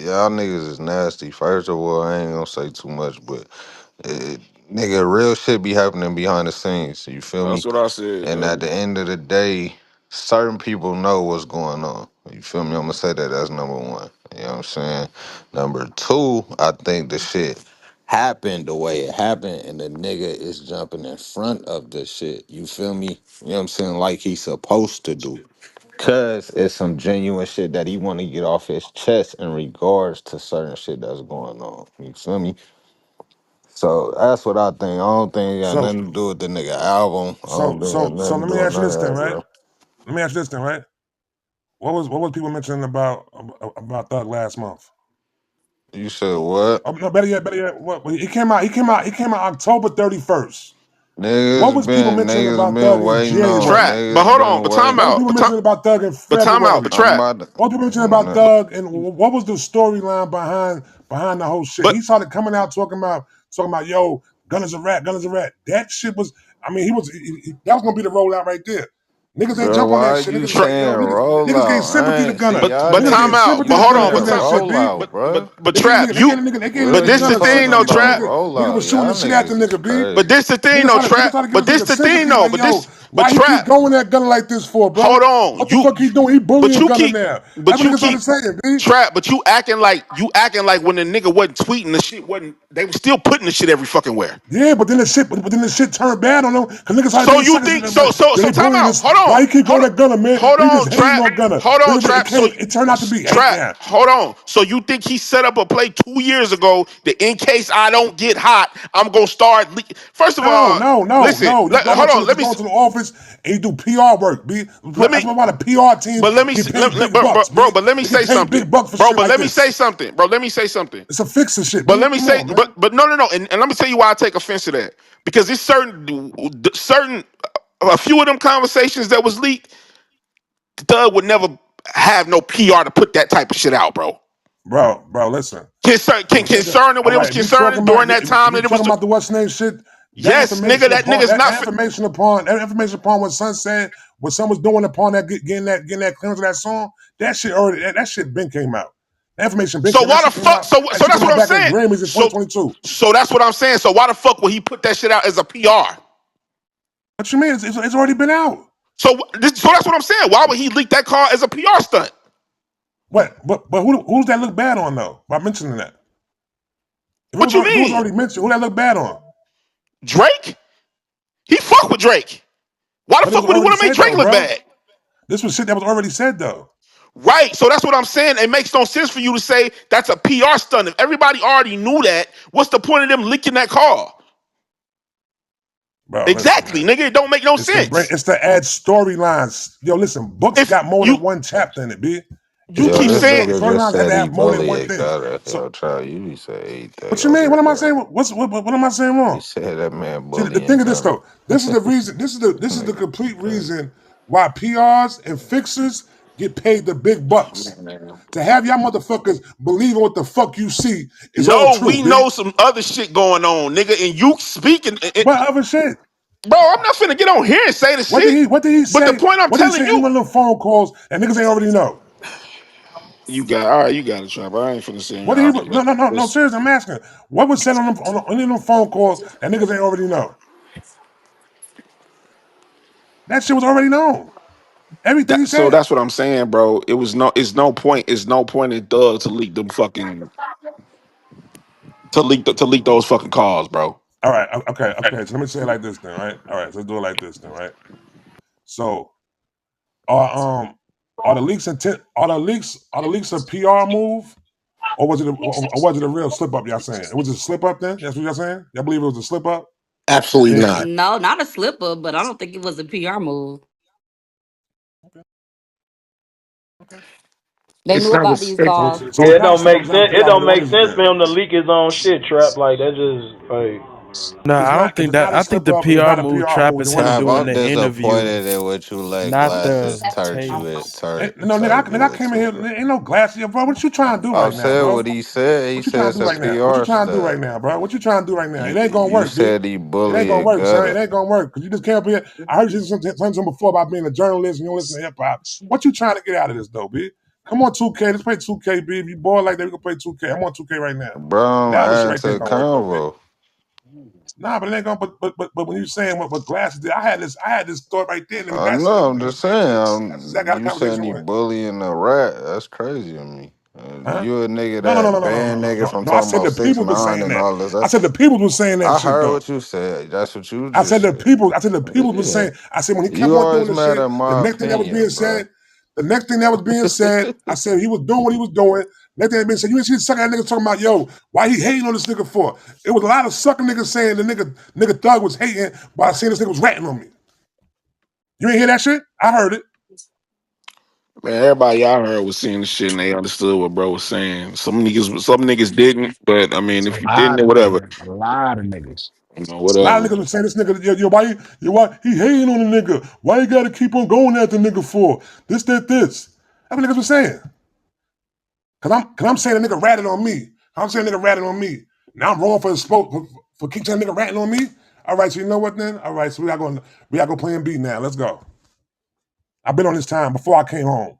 y'all niggas is nasty. First of all, I ain't gonna say too much, but it, nigga, real shit be happening behind the scenes. You feel That's me? what I said, And at though. the end of the day, certain people know what's going on. You feel me? I'm gonna say that as number one. You know what I'm saying? Number two, I think the shit happened the way it happened, and the nigga is jumping in front of the shit. You feel me? You know what I'm saying? Like he's supposed to do. Cause it's some genuine shit that he want to get off his chest in regards to certain shit that's going on. You feel me? So that's what I think. I don't think it got So nothing to do with the nigga album. I don't think it got so nothing to let do me with ask you none of this then, that, right? bro. Let me ask you this then, right? What was people mentioning about Thug last month? You said what? Oh, no, better yet, what he came out October 31st. Niggas About been Thug in waiting on. January? Trap. But Niggas hold on. been But time waiting. What was out. people mentioning about Thug in But time out. But February? I'm trap. about to. What was people mentioning about Nah. Thug and what was the storyline behind the whole shit? But He started coming out talking about yo, gun is a rat, gun is a rat. That shit was, I mean, that was gonna be the rollout right there. Niggas ain't Bro, jump on that why shit. you Niggas was like, yo, saying niggas gave rollout? sympathy I to ain't see Gunna. y'all but Niggas time gave niggas. out. sympathy But to hold You Gunna on. because But saying of that shit, B. rollout, bro? but They gave trap. nigga, You. they gave What nigga But are this you the Gunna thing, talking though, sympathy, my about? trap. nigga. Nigga Rollout? was shooting Y'all the shit at the niggas is nigga, B. But crazy. this the thing, though, Niggas trap. started giving But this this nigga the thing, sympathy, though. like, But yo, this. But why he keep trap. going at Gunna like this for, Hold bro? on. What the fuck he doing? He But bullying you Gunna keep. now. That's But what you niggas started keep. saying, B. Trap. But you acting like when the nigga wasn't tweeting, the shit wasn't. They were still putting the shit every fucking where. Yeah, but then the shit turned bad on him because niggas started So being you suckers. think Like, yo, so they time bullying out. this. Why he keep going at Gunna, man? Hold He just on, hating trap. on Gunna. Hold on, Niggas, trap. So it turned out to be hate trap. now. Hold on. So you think he set up a play 2 years ago that in case I don't get hot, I'm gonna start first of No, all, no, no, listen, no. hold on, let Just me go into the office and you do PR work, B. let That's me why the PR teams but let me get see, paid big bro, bucks, bro, B. but let me They get say paid something. big bucks for Bro, shit but like let me say this. something. Bro, let me say something. It's a fixer shit, But B. let me Come say, on, man. but no, no, no, and let me tell you why I take offense to that. Because it's certain a few of them conversations that was leaked, Doug would never have no PR to put that type of shit out, bro. Bro, listen. Concerning All what it was right, concerning during that if time you that it was talking about the what's name shit, yes, nigga, that nigga's not that information upon what Son said, what Son was doing upon that getting that clearance of that song, that shit been came out. That information been so came. That why the shit came fuck out. That so shit that's came what out I'm back at saying. Grammys in 2022. So that's what I'm saying. So why the fuck would he put that shit out as a PR? What you mean? It's already been out. So that's what I'm saying. Why would he leak that car as a PR stunt? What? But who's that look bad on though? By mentioning that, What you if it was mean? already mentioned, who that look bad on? Drake? He fuck with Drake. Why the But it was fuck would he already want to make said Drake though, look bro. bad? This was shit that was already said though. Right. So that's what I'm saying. It makes no sense for you to say that's a PR stunt. If everybody already knew that, what's the point of them leaking that car? Bro, listen, Exactly, man. nigga. It don't make no sense. It's to add storylines. Yo, listen, books If got more you than one chapter in it, B. It's you Yo, keep this storyline. saying nigga just Storylines have said to he have more than bully one a thing. guy. So Yo, child, you say anything what you over mean? What here, am I bro. saying? What am I saying You wrong? said that man See, the bullying thing of this Gunna. though, this is the reason. This is the Nigga, complete crazy. reason why PRs and fixers get paid the big bucks. To have y'all motherfuckers believing what the fuck you see is all no, true, we B. know some other shit going on, nigga, and you speaking What other shit? bro, I'm not finna get on here and say the shit. What did he But the say? point I'm What did he telling say? Any you, one of them phone calls that niggas ain't already know? you got all right, you got it, Trap. I ain't finna sit here What and did he? argue No, that. no, no, no. It's- Seriously, I'm asking. What was said on any of them phone calls that niggas ain't already know? That shit was already known. Everything he so said. that's what I'm saying, bro. It's no point in Doug to leak them fucking to leak those fucking calls, bro. All right. Okay. So let me say it like this then, right? All right. So let's do it like this then, right? So are the leaks intent? Are the leaks a PR move, or was it a real slip up? Y'all saying it was a slip up? Then that's what y'all saying. Y'all believe it was a slip up? And Absolutely then not. No, not a slip up, but I don't think it was a PR move. okay, okay. They It's knew not. about these So calls. so Yeah, it's it not a don't slip up. make It's not a sense. It PR don't move. What make is it sense then? for him to leak his own shit, Trap. Like that's just like. No, It's I not don't if think it's that. not a I think slip the up, it's PR not a move PR Trap move. Then is what him is Tab, it? doing I'm the interview, disappointed in what you let not glasses the turd tape. you it No, turd nigga, I you came in into, bro. here. Ain't no glass here, bro. What you trying to do I right now, said bro? what he said. He What you said trying to it's do a right now? What you PR trying to do stunt. right now, bro? What you trying to do right now? It ain't gonna You work, B. said he It ain't gonna bullying work, son. It gutter. ain't gonna work because you just came up here. I heard you say something before about being a journalist and you don't listen to hip hop. What you trying to get out of this, though, B? Come on, 2K. Let's play 2K, B. If you bored like that, we can play 2K. I'm on 2K right now. Bro, Now this I'm shit adding right to there the ain't gonna work, though, B. convo. Nah, but it ain't gonna. But when you saying what glasses did, I had this thought right there, and them I glasses know, ain't I'm doing the just same saying, shit. That's exactly how the you saying conversation he went, bullying a rat. That's crazy to me. huh? You a nigga No, no, no, no, that no, no, no, banned no, niggas no, from no. I talking said about the six people was nine saying and that. all this. I said the people was saying that I shit heard though. what you said. That's what you I just said the said. people. I said the people was Yeah. saying. I said when he kept You on doing always the mad shit, at the my next thing that was being opinion, bro. said, the next thing that was being said, I said he was doing what he was doing. Next thing that being said, you didn't see the sucker that nigga talking about, yo, why he hating on this nigga for? It was a lot of sucker niggas saying the nigga Thug was hating while saying this nigga was ratting on me. You ain't hear that shit? I heard it. Man, everybody y'all heard was saying the shit and they understood what bro was saying. Some niggas didn't, but I mean, It's if a you didn't, lot then of whatever. niggas. A lot of niggas. You know, A lot whatever. of niggas was saying this nigga, why he hating on the nigga? Why you gotta keep on going at the nigga for? This, that, this. That's what niggas was saying. Cause I'm saying the nigga ratted on me. I'm saying nigga ratted on me. Now I'm wrong for the spoke for keep saying nigga ratting on me. All right, so you know what then? All right, so we gotta go plan B now. Let's go. I've been on this time before I came home.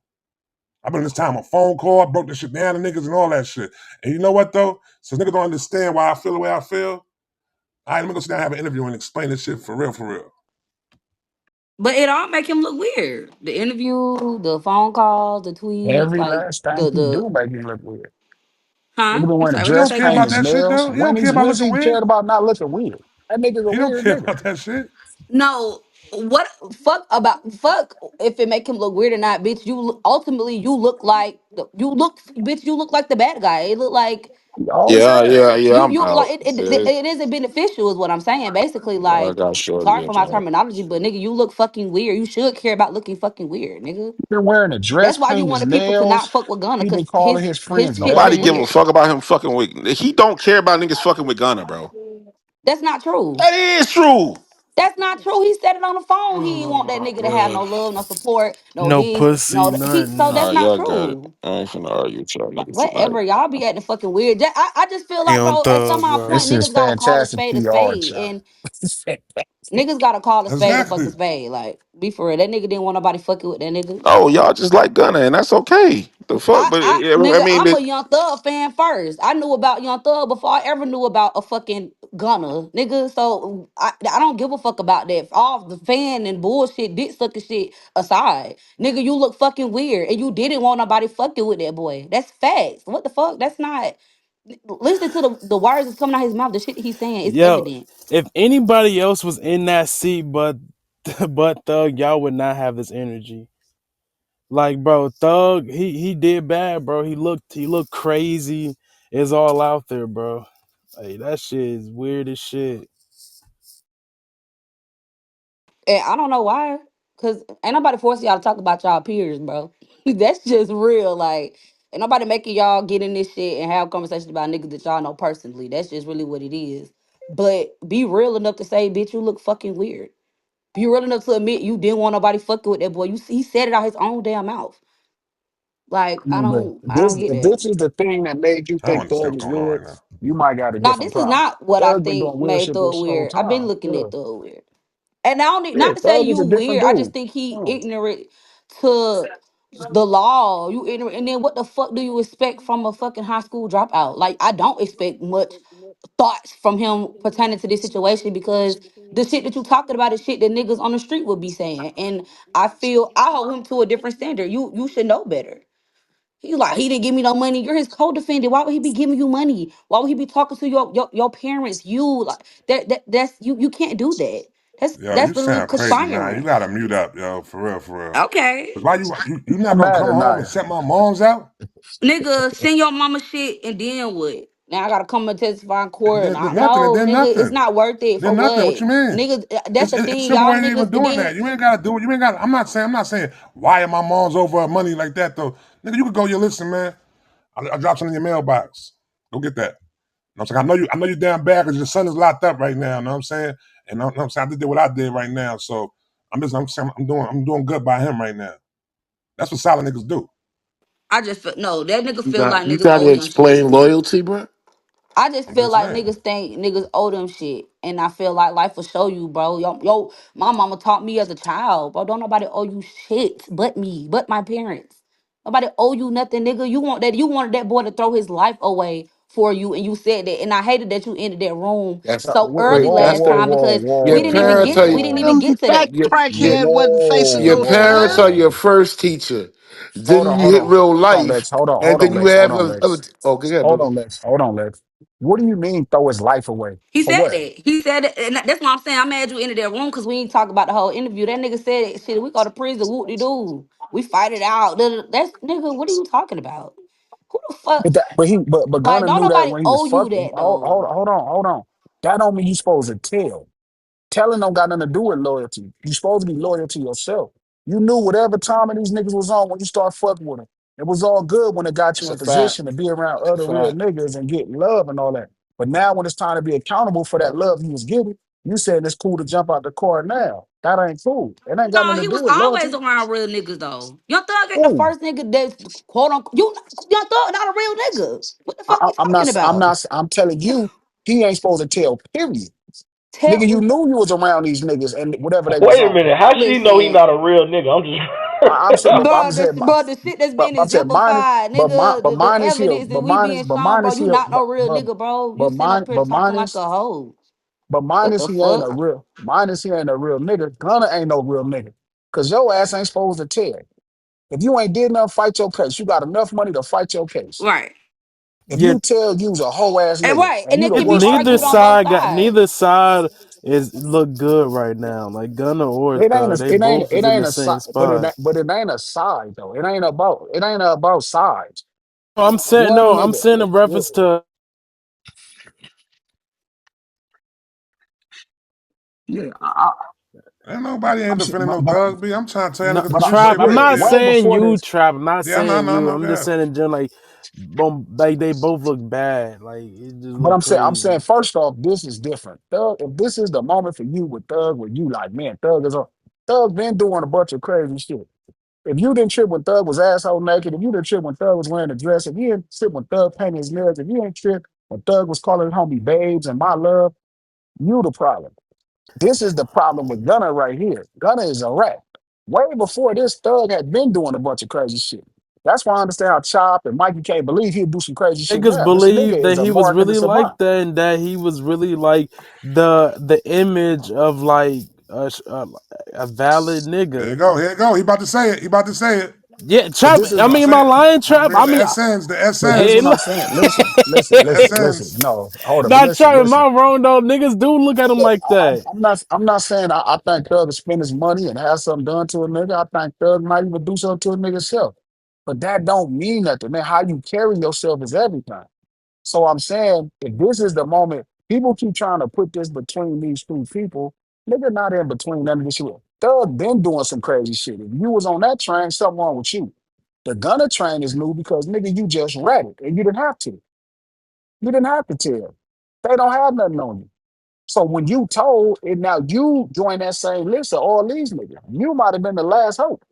I've been on this time on phone call, I broke this shit down to niggas and all that shit. And you know what though? Since niggas don't understand why I feel the way I feel, all right, let me go sit down and have an interview and explain this shit for real, for real. But it all make him look weird. The interview, the phone calls, the tweets, Every like last thing he the do make me look weird. huh? Nigga been I'm wearing a sorry, what you He don't dress, say, care painting about his Quentin? that shit nails. though. He don't care about When's looking he weird. cared about not looking weird? That nigga's a He don't weird care nigga. about that shit. No, what fuck if it make him look weird or not, bitch. Ultimately you look like you look like the bad guy. It look like He always Yeah, has. yeah, yeah. I'm you like out. Yeah, it isn't beneficial is what I'm saying. Basically, I like, got shorty sorry in for my town. terminology, but nigga, you look fucking weird. You should care about looking fucking weird, nigga. He been wearing a That's dress, why you painting his wanted people to not nails. fuck with Gunna, He been because calling his his friends shit look Nobody give gay. a weird. fuck about him fucking with. He don't care about niggas fucking with Gunna, bro. That's not true. That is true. That's not true. He said it on the phone. He ain't Oh want that my nigga to have no god. love, no support, no No this, pussy, no he. So nothing. that's All right, not y'all got it. true. I ain't finna argue with y'all Like, niggas tonight. whatever, y'all be acting fucking weird. I just feel He like, on bro, at some thug, odd bro. This point, is niggas gotta call fantastic a PR, spade, Chuck. and niggas gotta call a Exactly. fucking spade. Like, be for real. That nigga didn't want nobody fucking with that nigga. Oh, y'all just like Gunna, and that's okay. The fuck, but I Nigga, mean, I'm a Young Thug fan first. I knew about Young Thug before I ever knew about a fucking Gunna, nigga. So I don't give a fuck about that. All the fan and bullshit, dick sucking shit aside, nigga, you look fucking weird, and you didn't want nobody fucking with that boy. That's facts. What the fuck? That's not. Listen to the words that's coming out his mouth. The shit that he's saying is Yo, evident. if anybody else was in that seat but Thug, y'all would not have this energy. Like, bro, Thug, he did bad, bro. He looked crazy. It's all out there, bro. Hey, that shit is weird as shit. And I don't know why. Cause ain't nobody forcing y'all to talk about y'all peers, bro. That's just real. Like, ain't nobody making y'all get in this shit and have conversations about niggas that y'all know personally. That's just really what it is. But be real enough to say, bitch, you look fucking weird. Be real enough to admit you didn't want nobody fucking with that boy. He said it out his own damn mouth. Like, I mean, but I don't get if that. this is the thing that made you I don't think understand Thug what's is going on weird, right now. you might got a Now, different this is problem. not what I Thug been doing think weird made shit Thug this whole weird. I've been time. looking Yeah, at Thug weird. And I don't need, yeah, not to say Thug is you a different weird. I dude. just think he Mm. ignorant to the law. You ignorant, and then what the fuck do you expect from a fucking high school dropout? Like, I don't expect much thoughts from him pertaining to this situation, because the shit that you talking about is shit that niggas on the street would be saying. And I hold him to a different standard. You should know better. He's like, he didn't give me no money. You're his co-defendant. Why would he be giving you money? Why would he be talking to your parents? You like that's you can't do that. Yo, you That's literally sound crazy now. You conspiring. gotta mute up, yo, for real, for real. Okay. Cause why you not I'm gonna mad come at home and Naya. set my moms out? Nigga, send your mama shit and then what? Now I gotta come and testify in And court. And then nothing, and no, then nigga, it's nothing. not worth it. For Then nothing. What what? you mean? Nigga, that's the It's thing. simple Y'all way of even niggas, and doing then that. You ain't gotta do it. You ain't got. I'm not saying why am my mom's over money like that though. Nigga, you could go. You listen, man. I dropped something in your mailbox. Go get that. I'm saying, I know you down bad because your son is locked up right now. You know what I'm saying? And I'm saying, I did what I did right now. So I'm doing good by him right now. That's what solid niggas do. I just feel no, that nigga You feel got like you niggas got to owe them explain shit. loyalty, bro. I just I'm feel just like saying. niggas think niggas owe them shit. And I feel like life will show you, bro. My mama taught me as a child, bro. Don't nobody owe you shit but me, but my parents. Nobody owe you nothing, nigga. You wanted that boy to throw his life away for you, and you said that. And I hated that you ended that room That's so Whoa, early wait. whoa, That's last whoa, the time whoa, because your whoa, parents are we you. didn't whoa, even You get to fat that. Your crackhead wasn't facing your no parents time. are your whoa. first teacher. Hold Then on, you hold hit on. real Hold on, life, Lex. Hold on, and hold then on, you Lex. Hold have on, other. Lex. Oh, go ahead, Hold brother. on, Lex. Hold on, Lex. What do you mean throw his life away? He For said what? that. He said it, and that's why I'm saying I'm mad you entered that room because we ain't talk about the whole interview. That nigga said that shit. We go to prison. Whoop de doo. We fight it out. That's nigga. What are you talking about? Who the fuck? But Like, Gunna don't knew that nobody when he was owe you fucking. that though. Hold on. That don't mean you supposed to tell. Telling don't got nothing to do with loyalty. You supposed to be loyal to yourself. You knew whatever time of these niggas was on when you start fucking with them. It was all good when it got That's you a in fact. position to be around That's a other real fact. niggas and get love and all that. But now when it's time to be accountable for that love he was getting, you saying it's cool to jump out the car now. That ain't cool. It ain't got No, nothing he to do was with always loyalty. around real niggas though. Young Thug ain't the Ooh, first nigga that's quote unquote. Young Thug not a real nigga. What the fuck you I'm talking about? I'm telling you, he ain't supposed to tell, period. Nigga, you Tell knew you was around these niggas and whatever they was Wait a on. minute. How she know he listen. not a real nigga? I'm I'm saying, just. Bro, saying, the shit that's but been I'm saying mine, exemplified, nigga, the mine is here, evidence that we being but shown, mine bro, is you here, not no real nigga, bro. You sitting up here but talking like a hoe. mine What is the he ain't a fuck? real, mine is he ain't a real nigga. Gunna ain't no real nigga, cause your ass ain't supposed to tell. If you ain't did nothing, fight your case. You got enough money to fight your case. Right. If Yeah, you tell you's a hoe ass And nigga right. and And you it the can be worst neither argued nigga, on both side got sides. neither side is look good right now. Like Gunna or it ain't Thug, a, they both it is in ain't the a side, same spot. but it ain't a side though. It ain't about sides. No, One I'm nigga, saying in reference to yeah, Ain't nobody ain't I'm sure, defending no thug B. I'm trying to tell you no, niggas the but, real trap. shit but I'm look, not is. way saying before you this, trap. I'm not Yeah, saying I you. know I'm just that. saying in general, like, like they both look bad. Like it just but look I'm saying crazy. first off, this is different. Thug, if this is the moment for you with Thug, where you like, man, Thug is on. Thug been doing a bunch of crazy shit. If you didn't trip when Thug was asshole naked, if you didn't trip when Thug was wearing a dress, if you didn't trip when Thug painted his nails, if you didn't trip when Thug was calling homie babes and my love, you the problem. This is the problem with Gunna right here. Gunna is a rat. Way before this, Thug had been doing a bunch of crazy shit. That's why I understand how Chop and Mikey can't believe he'd do some crazy shit Niggas now. This believe nigga that is a he was marketing really like savant. that, and that he was really like the image of like a valid Here you nigga. go. Here you go. He about to say it. He about to say it. Yeah, But trap. this is I About to mean, say my it. lion About to trap. bring I the mean, Essence. The but this is Essence. hey, what I'm saying. The Listen. Essence. No, hold on, but not trap. Am listen. I wrong though? Niggas do look at him Look, like that. I'm not saying I think Thug will spend his money and have something done to a nigga. I think Thug might even do something to a nigga self. But that don't mean nothing, man. How you carry yourself is everything. So I'm saying, if this is the moment, people keep trying to put this between these two people. Nigga not in between none of this shit. Thug been doing some crazy shit. If you was on that train, something wrong with you. The Gunner train is new because nigga, you just read it and you didn't have to. You didn't have to tell. They don't have nothing on you. So when you told, and now you join that same list of all these niggas, you might have been the last hope.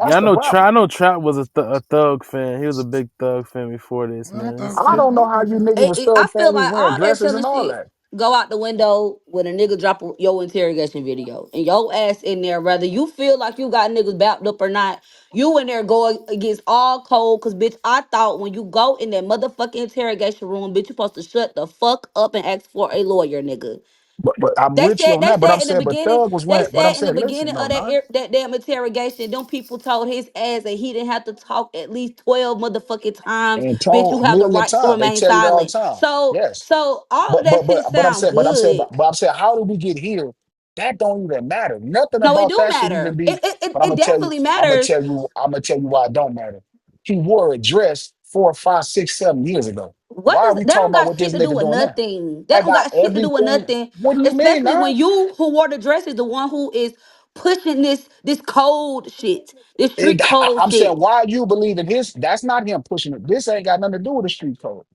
Yeah, That's the I problem. know Trap was a Thug fan. He was a big Thug fan before this, Well, I'm man. thug I too. don't know I'm how thug you fan. niggas was I thug feel families like wearing all that dresses telling and all shit that. go out the window when a nigga drop your interrogation video and your ass in there, whether you feel like you got niggas bapped up or not, you in there going against all code. Cause bitch, I thought when you go in that motherfucking interrogation room, bitch, you supposed to shut the fuck up and ask for a lawyer, nigga. But I'm with you on They that. But said I'm in the saying, but beginning, Thug was they wearing. But I'm said in the saying, listen, beginning no, of that no. that damn interrogation, them people told his ass that he didn't have to talk at least 12 motherfucking times. And Bitch, you told a have the million right to times. They remain tell you that all the silent. time. So Yes. all of that shit sound good. But I'm saying, how did we get here? That don't even matter. Nothing No, it about do that should even matter. be. But It definitely matters. I'm gonna tell you why it don't matter. He wore a dress 4, 5, 6, 7 years ago. What Why are does we that talking don't about got what shit this to do nigga with doing now? nothing. That That don't got got shit to do with everything. nothing. What do you mean, Especially man? when you who wore the dress is the one who is pushing this cold shit, this street code I'm saying, shit. why you believe in his? That's not him pushing it. This ain't got nothing to do with the street code.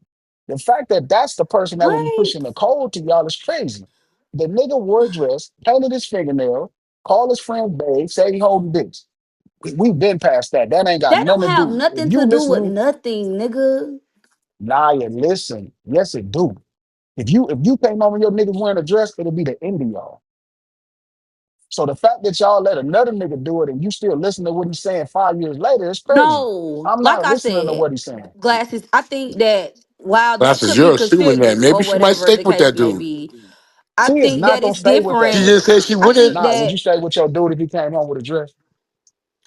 The fact that that's the person that would be What? pushing the code to y'all is crazy. The nigga wore a dress, painted his fingernail, called his friend babe, say he holding dicks. We've been past that. That ain't got That nothing don't to have do. If nothing you to do with listen, nothing, nigga. Naya, listen. Yes, it do. If you came over your niggas wearing a dress, it'll be the end of y'all. So the fact that y'all let another nigga do it and you still listen to what he's saying 5 years later is crazy. No, I'm like not I listening to said, what he's saying. glasses. I think that while that Glasses, could you're be assuming that. considered Maybe or she might whatever stick the with case that may dude. be, I She is think not that gonna it's stay with that She different. nigga. just said she I wouldn't. think Nah, would you that, stay with your dude if he came home with a dress?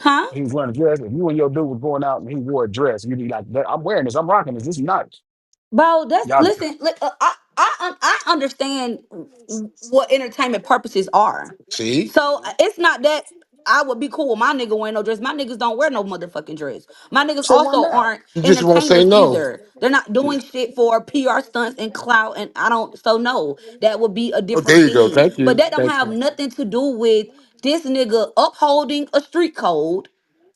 huh? He was wearing a dress. If you and your dude was going out and he wore a dress, you'd be like, I'm wearing this, I'm rocking this. This is nice. Bro, that's Y'all listen. I understand what entertainment purposes are. See? So it's not that I would be cool with my nigga wearing no dress. My niggas don't wear no motherfucking dress. My niggas so why also not? aren't You just won't say entertainers no. either. They're not doing shit for PR stunts and clout. And I don't. So no, that would be a Oh, there different you go. thing. Thank But you. that don't Thank have you. nothing to do with this nigga upholding a street code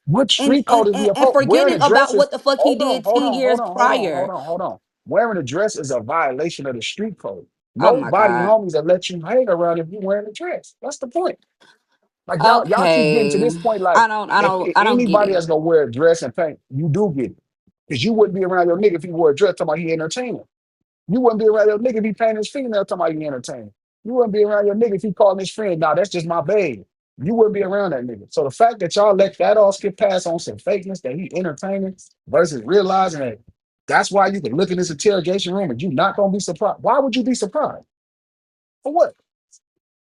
What street code is he and uphold? Wearing forgetting a dress about is what the fuck he hold on, did hold 10 on, hold years on, hold on, hold prior. on, hold on. Wearing a dress is a violation of the street code. Oh my Nobody God. homies that let you hang around if you wearing a dress. That's the point. Like y'all keep getting to Okay. this point. Like if I don't get anybody it. that's gonna wear a dress and paint, you do get it. Because you wouldn't be around your nigga if he wore a dress talking about he entertaining. You wouldn't be around your nigga if he painted his fingernail talking about he entertaining. You wouldn't be around your nigga if he calling his friend, nah, that's just my babe. You wouldn't be around that nigga. So the fact that y'all let that all skip past on some fakeness that he entertaining versus realizing that that's why you can look in this interrogation room and you not gonna be surprised. Why would you be surprised? For what?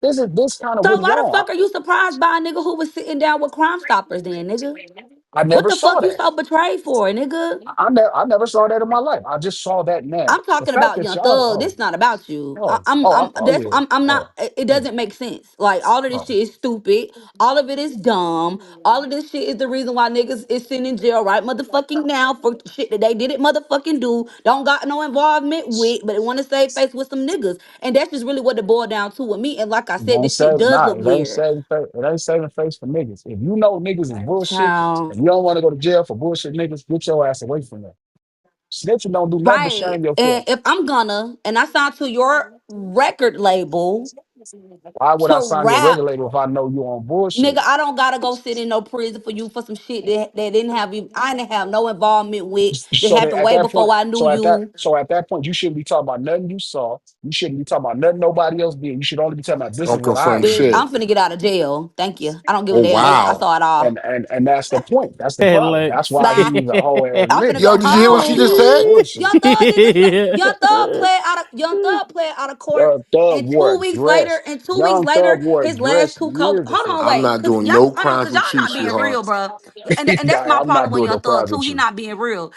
This kind of So what he why the on. fuck are you surprised by a nigga who was sitting down with Crime Stoppers then, nigga? I What never the saw fuck you that. so betrayed for, nigga? I never saw that in my life. I just saw that now. I'm The talking fact about that Young y'all, Thug. This not about you. oh yeah, I'm not. oh It yeah, doesn't make sense. Like all of this oh. shit is stupid. All of it is dumb. All of this shit is the reason why niggas is sitting in jail right motherfucking now for shit that they didn't motherfucking do. Don't got no involvement with, but they want to save face with some niggas. And that's just really what it boiled down to with me. And like I It said, ain't this shit save, does nah, look it ain't weird. saving face. It ain't saving face for niggas. If you know niggas is bullshit Child. and you don't want to go to jail for bullshit niggas, get your ass away from them. Snitching don't do nothing but Right. shame And yourself. if I'm gonna, and I signed to your record label Why would I to sign your rap, regulator if I know you on nigga, bullshit? I don't gotta go sit in no prison for you for some shit that didn't have you. I didn't have no involvement with. That So that happened at way that point, before I knew you. so at that point, you shouldn't be talking about nothing you saw. You shouldn't be talking about nothing nobody else did. You should only be talking about this is Don't what I confirm Bitch, shit. experienced. I'm finna get out of jail. Thank you. I don't give a Oh, damn. I wow. saw it all. And that's the point. That's the problem. That's Lex. why Bye. you was a whole ass I'm finna nigga. go Yo, did you hear what Because she home. you just was said? bullshit. Young Thug Young Thug pled out of court. Thug And wore a dress. and 2 weeks Young Thug later, wore a his last dress two cold. years Hold before on, that. I'm wait, not cause doing y'all, no hold on, crimes cause y'all with you, not being sweetheart. real, bro. And that's my I'm not problem with doing Young no Thug crimes too. with He you. not being real.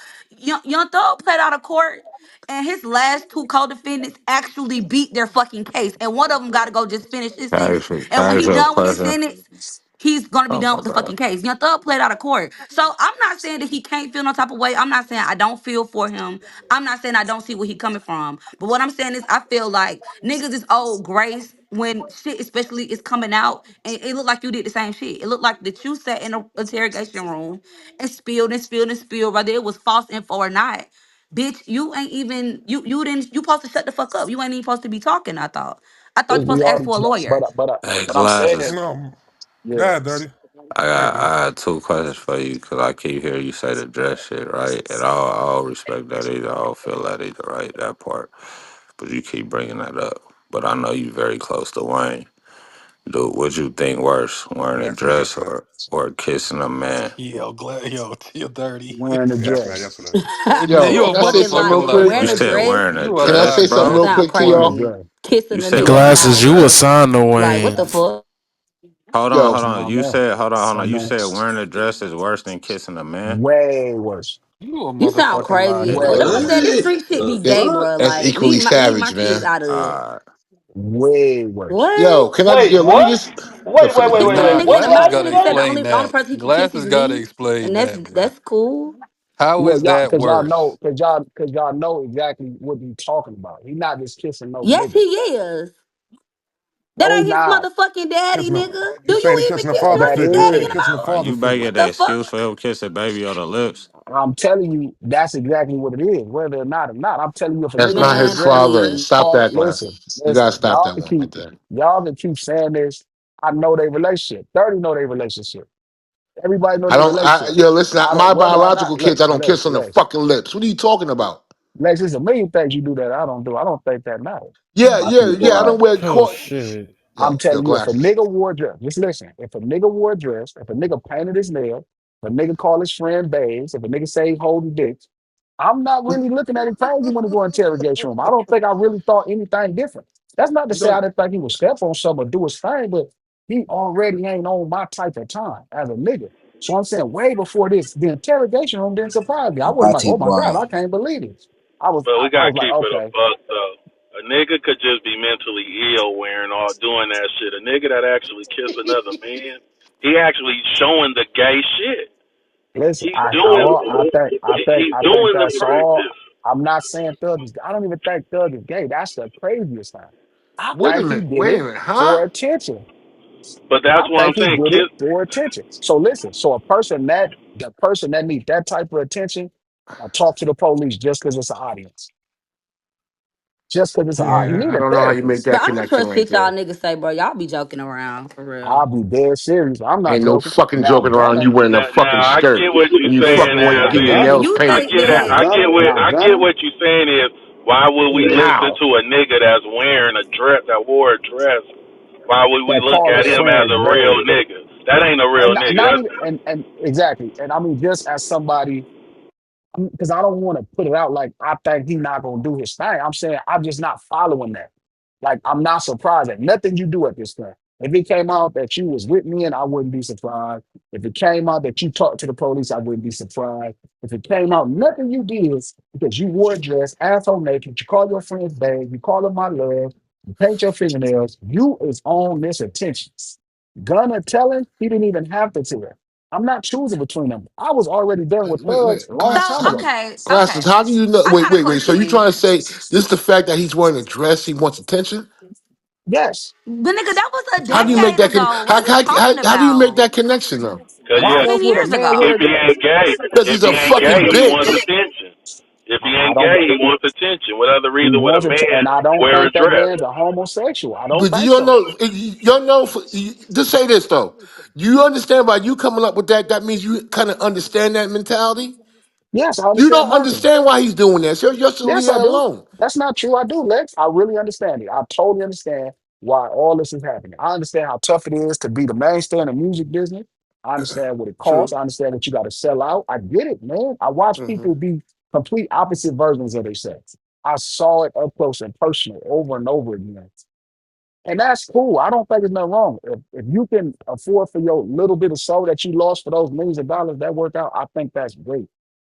Young Thug played out of court, and his last two co-defendants actually beat their fucking case, and one of them got to go just finish his sentence. And when Cash he your done with his question. sentence, he's gonna be Oh, done my with the God. fucking case. Young Thug played out of court. So I'm not saying that he can't feel no type of way. I'm not saying I don't feel for him. I'm not saying I don't see where he coming from. But what I'm saying is I feel like niggas is old grace when shit especially is coming out and it looked like you did the same shit. It looked like that you sat in an interrogation room and spilled and spilled and spilled, whether it was false info or not. Bitch, you ain't even you didn't you supposed to shut the fuck up. You ain't even supposed to be talking, I thought. I thought you If supposed we to ask already, for a lawyer. Hey, but I'm saying glasses. it. No, go Yeah. ahead, Dirty. Go ahead, Dirty. I got two questions for you because I keep hearing you say the dress shit, right? And I all respect that either. I don't feel that either, right? That part. But you keep bringing that up. But I know you very close to Wayne. Dude, would you think worse, wearing You a asked me dress yesterday. or kissing a man? Yo, glad yo, you're dirty. Wearing a You asked me that dress. yesterday. You Yo, You a a can I say fucking something lie. real motherfucking quick? You Wearing a liar. said dress, wearing a You a Can I say dress, liar. something bro. real sound quick to Wearing a y'all? crazy. dress. You Kissing a said nigga wearing Glasses, a you sound was dress. signed to like what win. the fuck? Yo, Hold on. Come You on, said hold on. come You on. said wearing a dress is worse than kissing a man. Way worse. You a You sound motherfucking crazy. liar, Well, Way that's what I'm saying. worse. This glasses. What street shit be the gay, fuck? bro. that's Like equally leave my savage, kids man. out of it. Alright. Way worse. Yo, What? can I? Wait, Yo, let me what? just. Yo, Wait, for wait, the wait, He wait, said the wait. Nah, nigga in What the what glasses mouth. happened gotta He said again? explain the only that. person he can kiss is Glasses gotta me, explain and that's that, man. that's cool. How Well, is y'all, that cause y'all worse? know, cause y'all know exactly what he's talking about. He not just kissing no Yes, he nigga. is. That No, he ain't his not. motherfucking daddy, Kissing the, nigga. Do he's saying he you even kissing the kiss father That Punky's figure. He daddy said he in the is. kissing the mouth? Are father you figure. begging What the the fuck? excuse for him kissing baby on the lips? I'm telling you, that's exactly what it is, whether or not. I'm telling you, if a That's nigga not wore a his Man, dress, father. please. Stop that, man. You gotta listen, stop that one right there. y'all can keep saying this. I know their relationship. 30 know their relationship. Everybody know I their don't. relationship. Listen. I don't, My whether or biological not, kids, I don't kiss on the Lex, fucking lips. What are you talking about? there's a million things you do that I don't do. I don't think that matters. Yeah, My yeah, people yeah. I don't know. wear Oh court. shit. I'm Yo, telling you, if a glasses. nigga wore a dress, just listen. If a nigga wore a dress, if a nigga painted his nail, if a nigga call his friend babes, if a nigga say he holding dicks, I'm not really looking at it crazy when he go in interrogation room. I don't think I really thought anything different. That's not to You say I don't. didn't think he would step on something or do his thing, but he already ain't on my type of time as a nigga. So I'm saying way before this, the interrogation room didn't surprise me. I wasn't like, Bati oh my God, Bwana. I can't believe this. But we I gotta was like, keep it a okay, buck though. A nigga could just be mentally ill wearing all doing that shit. A nigga that actually kiss another man, he actually showing the gay shit. listen, He's doing he's I think doing the that's all. practice. I'm not saying Thug is. I don't even think Thug is gay. That's the craziest thing. I Wait a think he minute. did Wait a it minute. Huh? for attention. But that's I what I'm think he saying. did it Kiss. for attention. So listen, so a person that the person that needs that type of attention, talk to the police just because it's an audience. Just because it's an audience. You Yeah, need I a don't know how you make therapist. Bro, that I don't connection trust right shit y'all there. niggas say, bro. Y'all be joking around for real. I'll be dead serious. I'm not Ain't no joking. fucking Now joking around you Gunna, wearing a Now fucking I skirt get what you and you saying fucking as getting your is. nails You think painted. that Now I get Gunna, what you saying is. Why would we listen How? to a nigga that's wearing a dress that wore a dress? Why would we that look call at his him as friends a real babe. nigga? That ain't a real And nigga. not That's even and exactly. And I mean, just as somebody, because I don't want to put it out like I think he's not gonna do his thing. I'm saying I'm just not following that. Like I'm not surprised at nothing you do at this point. If it came out that you was with me and I wouldn't be surprised. If it came out that you talked to the police, I wouldn't be surprised. If it came out nothing you did is because you wore a dress, asshole naked, you call your friends babe, you call them my love, you paint your fingernails, you is on this attention. Gunna telling, he didn't even have to tell. I'm not choosing between them. I was already done with Wait, thugs a long so time glasses. ago. okay, Glasses. okay. How do you know? I got a Wait. So question you for you. trying to say this the fact that he's wearing a dress? He wants attention. Yes. But nigga, that was a How do you make decade that? ago. What are we talking How do you make about? that connection though? cause That's Why yeah, else 10 would a years man if wear a ago. he ain't dress? gay, Because he's a fucking he wants bitch. attention. If he I ain't don't. gay, he wants attention. What other He reason would a wants it, man and I don't wear a think that dress? man's a homosexual. I don't But think you so. know, you know. Just say this though. You understand by you coming up with that? That means you kind of understand that mentality. Yes, I You understand don't marketing. understand why he's doing that. So just leave Yes, I that do. alone. That's not true. I do, Lex. I really understand it. I totally understand why all this is happening. I understand how tough it is to be the mainstay in the music business. I understand what it costs. True. I understand that you got to sell out. I get it, man. I watch Hmm. people be complete opposite versions of themselves. I saw it up close and personal over and over again. And that's cool. I don't think there's nothing wrong. If you can afford for your little bit of soul that you lost for those millions of dollars that work out, I think that's great.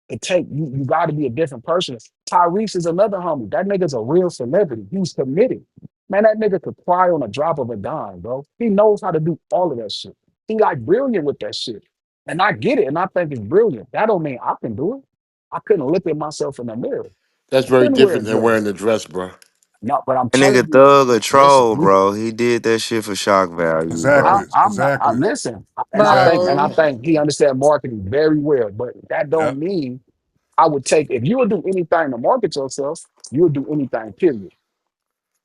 You got to be a different person. Tyrese is another homie. That nigga's a real celebrity. He's committed. Man, that nigga could cry on a drop of a dime, bro. He knows how to do all of that shit. He like brilliant with that shit. And I get it, and I think it's brilliant. That don't mean I can do it. I couldn't look at myself in the mirror. That's I very couldn't wear a different than wearing dress. the dress, bro. No, but I'm That telling nigga you, Thug a listen, troll, you bro. He did that shit for shock value, Right. bro. I'm not. I Exactly. listen, and I Bro. Exactly. think he understands marketing very well. But that don't Yep. mean I would take if you would do anything to market yourself, you would do anything. Period.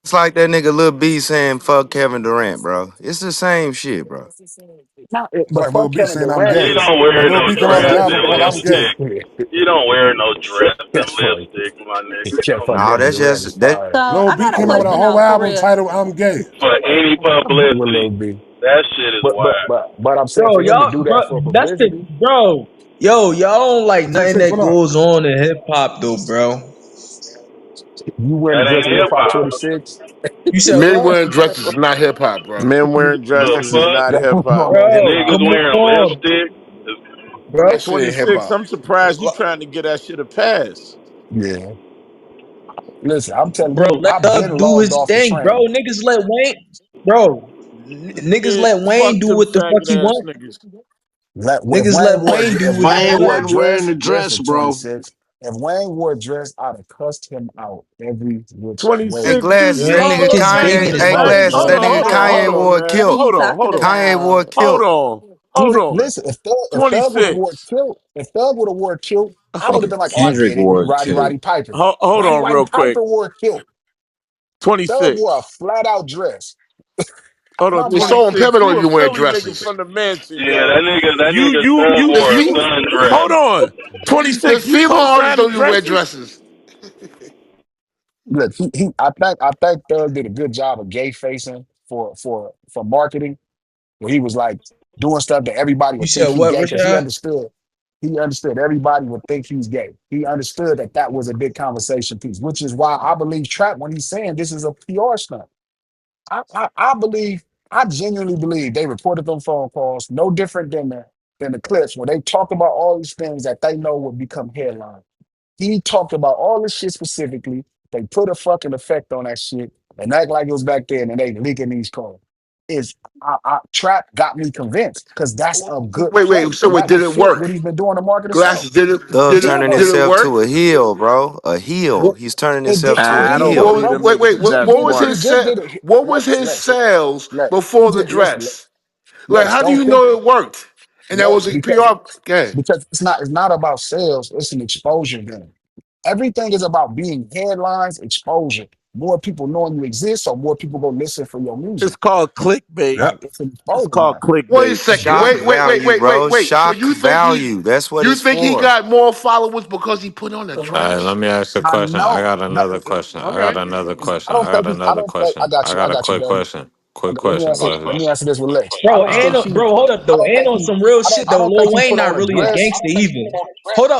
It's like that nigga Lil B saying fuck Kevin Durant, bro. It's the same shit, bro. Not, It's but like Lil fuck B Kevin saying I'm Durant You gay. is don't When wear Lil no B come out with an dress album and called I'm Gay. lipstick. You don't wear no dress and that's funny. lipstick, my nigga. Yeah, Come fuck on. Nah, Kevin that's Durant is just that. fire. So Lil I B got a came out with a question whole though, for album real. titled I'm Gay. For any I'm fucking with Lil publicity, B. that shit is wild. But I'm saying Bro, for him to y'all, do bro, that for that's the publicity, bro. Yo, y'all don't like Six nothing six, that what up? goes on in hip hop though, bro. you wearing a That dress ain't with hip hip hop hop. 26. You said Men what, wearing dresses is not hip hop, bro. Men wearing The Yes, dresses is fuck? not that hip was hop. wrong on hip bro? Niggas hop. Come wearing on, lipstick. bro. That shit ain't hip 26. hop. I'm surprised you trying to get that shit a pass. Yeah. Listen, I'm telling Bro, you, let I've been Thug do logged his off the thing, bro. train. Niggas let Wayne, bro. Niggas Man, let Wayne fuck do them what the fuck faggot he ass want. niggas. If Niggas let Wayne do If what the Wayne Wayne wore a wasn't fuck. wearing the dress, dress, listen, bro. 26. If Wayne wore a dress, I'd have cussed him out every which way. Hey, 26. glasses. That Wayne nigga kiss big Kanye. in his Hey, mouth, Hey, glasses. hold That on, bro. nigga hold on, hold Kanye on, wore a man. What are kilt. you Hold on, talking hold on. Kanye wore a about? Hold kilt. on. Hold on. Listen, if Thug would have wore 26. kilt, if Thug would have wore kilt, I would have been like, oh, I Kendrick get it. You wore Roddy too. Roddy Piper. Hold Roddy on Roddy real quick. Piper wore kilt. Thug wore a 26. flat out dress. Hold And on, I'm They like, saw him 26. pimping You don't a even wear Philly nigga dresses. from the mansion, Yeah, yo. that nigga Thug There's wore a few Hold sundress. on. there's 26. You female artists co-signing don't even wear dresses? dresses. look, I think Thug did a good job of gay facing for marketing, where he was like doing stuff that everybody You would said think he what, gay because he Rashad? understood. He understood everybody would think he's gay. He understood that that was a big conversation piece, which is why I believe Trap when he's saying this is a PR stunt. I believe, I genuinely believe they reported them phone calls no different than the clips where they talk about all these things that they know would become headlines. He talked about all this shit specifically. They put a fucking effect on that shit and act like it was back then and they leaking these calls. Is Trap got me convinced because that's a good Wait. play So and it that would didn't fit what work. he's been doing to market himself. Glasses did it. Thug Did turning it? Did Yeah, it himself work? to a heel, bro. A heel. it, He's turning it himself did. to a It I don't did though, What heel. was believe bro. them wait niggas wait is He what, just that what did was it. He smart. his just set? did it. What was Lex, his Lex, sales Lex. before He the just listen, dress? Like, Lex. how do Don't you think. know it worked? And that was Lex, a PR. Okay. because it's not about sales, it's an exposure game. Everything is about being headlines, exposure. More people knowing you exist, so more people go listen for your music. It's called clickbait. Like Yep. it's an It's exposure called game. Wait a clickbait. second. Yeah. Shock value, bro. So Shock you think value. That's what you it's think he for. got more followers because he put on a All right, let dress? me ask a I question. I know. got No, another question. I got Okay. another I question. don't I got think I another don't think question. I I got a got you, quick baby. question. Quick Let me question, answer Glasses. let me answer this with Lex. I Bro, don't think he hold up I though. don't And think on he some real shit I though, don't think Lil he Wayne put not on a really a dress. gangster either.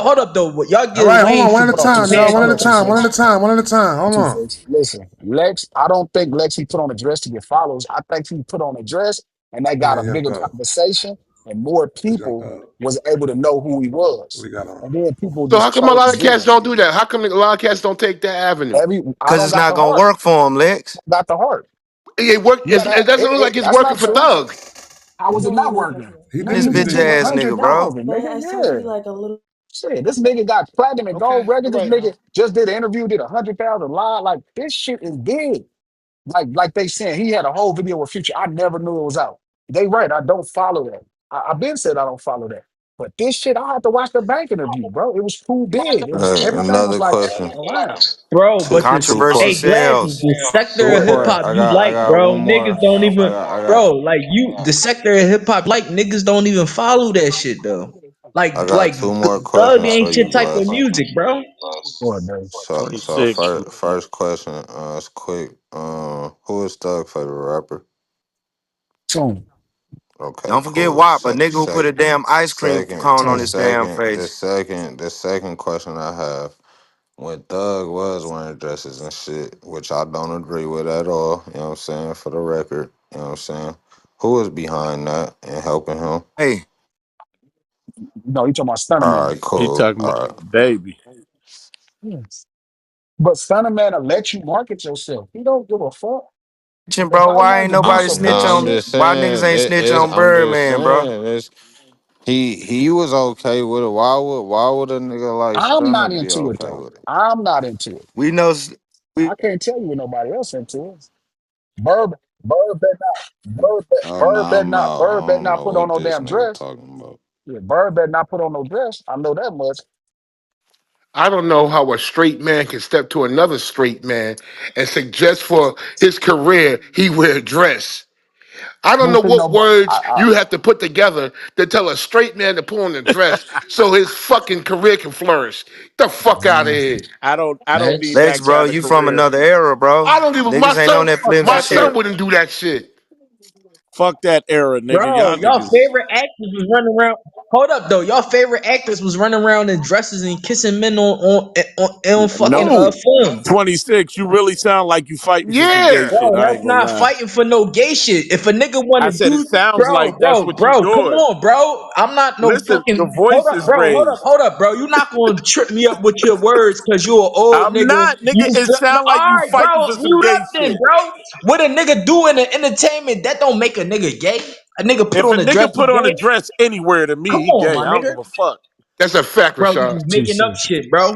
Hold up though. Y'all All give right, hold Wayne on. One some at a Hold on, time, mad y'all. One at a two props. time. One at six. a time. One at a time. Hold Two on. six. Listen, Lex, I don't think Lex he put on a dress to get followers. I think he put on a dress and they got Yeah, a Young bigger Thug. conversation and more It's Young people Thug. was able to know who he What was. we got on? And then people So how just come a chose lot of cats bigger. don't do that? How come a lot of cats don't take that avenue? I Cause don't it's got not the gonna heart. work for him, Lex. Got the heart. It work. You gotta It have doesn't look like it's that's working not for true. Thug. How was it not working? He Nigga, This did. you He just bitch did did. a ass hundred nigga, bro. thousand, nigga. Yeah. Shit, this nigga got platinum and gold Okay. records. All This right. nigga just did an interview, did 100,000 live. Like this shit is big. Like they saying, he had a whole video with Future. I never knew it was out. They right. I don't follow that. I've been said I don't follow that. But this shit, I had to watch the bank interview, bro. It was too big. It was everything was Another like, question. oh, wow. Bro, Two but two this, Controversy part. hey, Glasses, sells. the sector Two of hip part. hop you I like, got bro. one Niggas more. don't even, I got bro. Like you, the sector of hip hop like niggas don't even follow that shit though. I Like got two more Thug questions ain't for your you, type of Glass. music, bro. Boy, man. So 26. first question, it's quick. Who is Thug favorite rapper? Soon, Okay, Don't forget cool. WAP, a nigga who put a damn ice cream cone on soon. his damn face. The second question I have. When Thug was wearing dresses and shit, which I don't agree with at all, you know what I'm saying, for the record, you know what I'm saying? Who was behind that and helping him? Hey, No, you talking about Stunner All Man. right, He cool. talking about All right. the baby. Yes. But Stunner Man will let you market yourself. He don't give a fuck. If bro, I why wanted ain't to do nobody some No, snitch real I'm on? shit, just Why niggas saying. ain't snitch on I'm just Birdman, bro? saying. He was okay with it. Why would a nigga like I'm Stunner not be into it okay though. with it? I'm not into it. We know. We I can't tell you what nobody else into it. Bird, Bird better not, Oh no, I'm out. I Bird better don't not know put on what no this damn nigga dress. talking about. Yeah, Bird better not put on no dress. I know that much. I don't know how a straight man can step to another straight man and suggest for his career he wear a dress. I I don't know don't think what nobody. words you have to put together to tell a straight man to put on a dress so his fucking career can flourish. The fuck out of here. I don't need Next, Lex, that bro, kind of you from career. another era, bro. I don't even Niggas ain't on that fuck flimsy my that son shit. era. wouldn't do that shit. Fuck that era, nigga. Bro, Y'all y'all niggas. favorite actors was running around. Hold up though, y'all favorite actors was running around in dresses and kissing men on fucking Who? films. 26. You really sound like you fighting for some gay Yeah. shit. Bro, I ain't that's gonna not lie. fighting for no gay shit. If a nigga I wanna said it do, sounds bro, like that's bro, what you bro, come doing. on, bro. I'm not no Listen, fucking. the Hold voice up, is bro. Hold up, raised. hold up, bro. You're not gonna trip me up with your words because you're an old I'm nigga. not, nigga. You It feel me? sound All like you right, fighting bro. for some Mute up gay then, shit. bro. What a nigga do in the entertainment that don't make a nigga gay. A nigga put If a on a dress, nigga he put on a gay. dress anywhere to me, Come he on, gay. my I don't nigga. give a fuck. That's a fact, Bro, you Rashad. just Two making up six. shit, bro.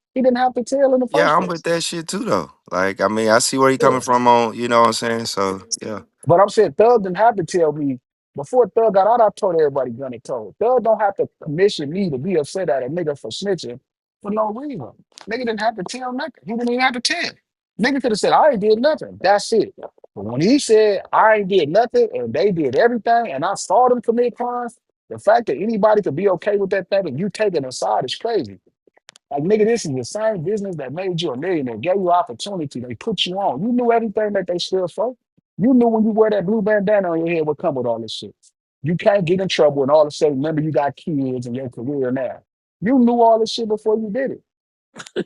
He didn't have to tell in the Yeah, first I'm with place. that shit too though. Like, I mean, I see where he Yeah. coming from on, you know what I'm saying? So yeah. But I'm saying Thug didn't have to tell me Before Thug got out, I told everybody gun it told. Thug don't have to commission me to be upset at a nigga for snitching for no reason. Nigga didn't have to tell nothing. He didn't even have to tell. Nigga could have said, I ain't did nothing. That's it. But when he said, I ain't did nothing and they did everything and I saw them commit crimes, the fact that anybody could be okay with that thing and you taking a side is crazy. Like, nigga, this is the same business that made you a millionaire, gave you opportunity. They put you on. You knew everything that they stood for. You knew when you wear that blue bandana on your head what come with all this shit. You can't get in trouble and all of a sudden remember you got kids and your career now. You knew all this shit before you did it.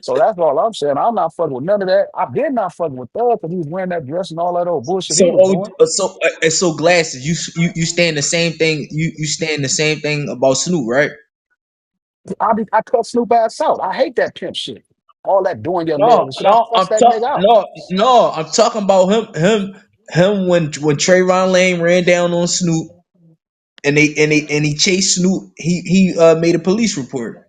So that's all I'm saying. I'm not fucking with none of that. I've been not fucking with Thug because he was wearing that dress and all that old bullshit he So was doing. so glasses. You stand the same thing. You stand the same thing about Snoop, right? I cut Snoop ass out. I hate that pimp shit. All that doing your nails No, and shit. I no, cussed that nigga out. no. I'm talking about him when Trayvon Lane ran down on Snoop and he chased Snoop. He made a police report.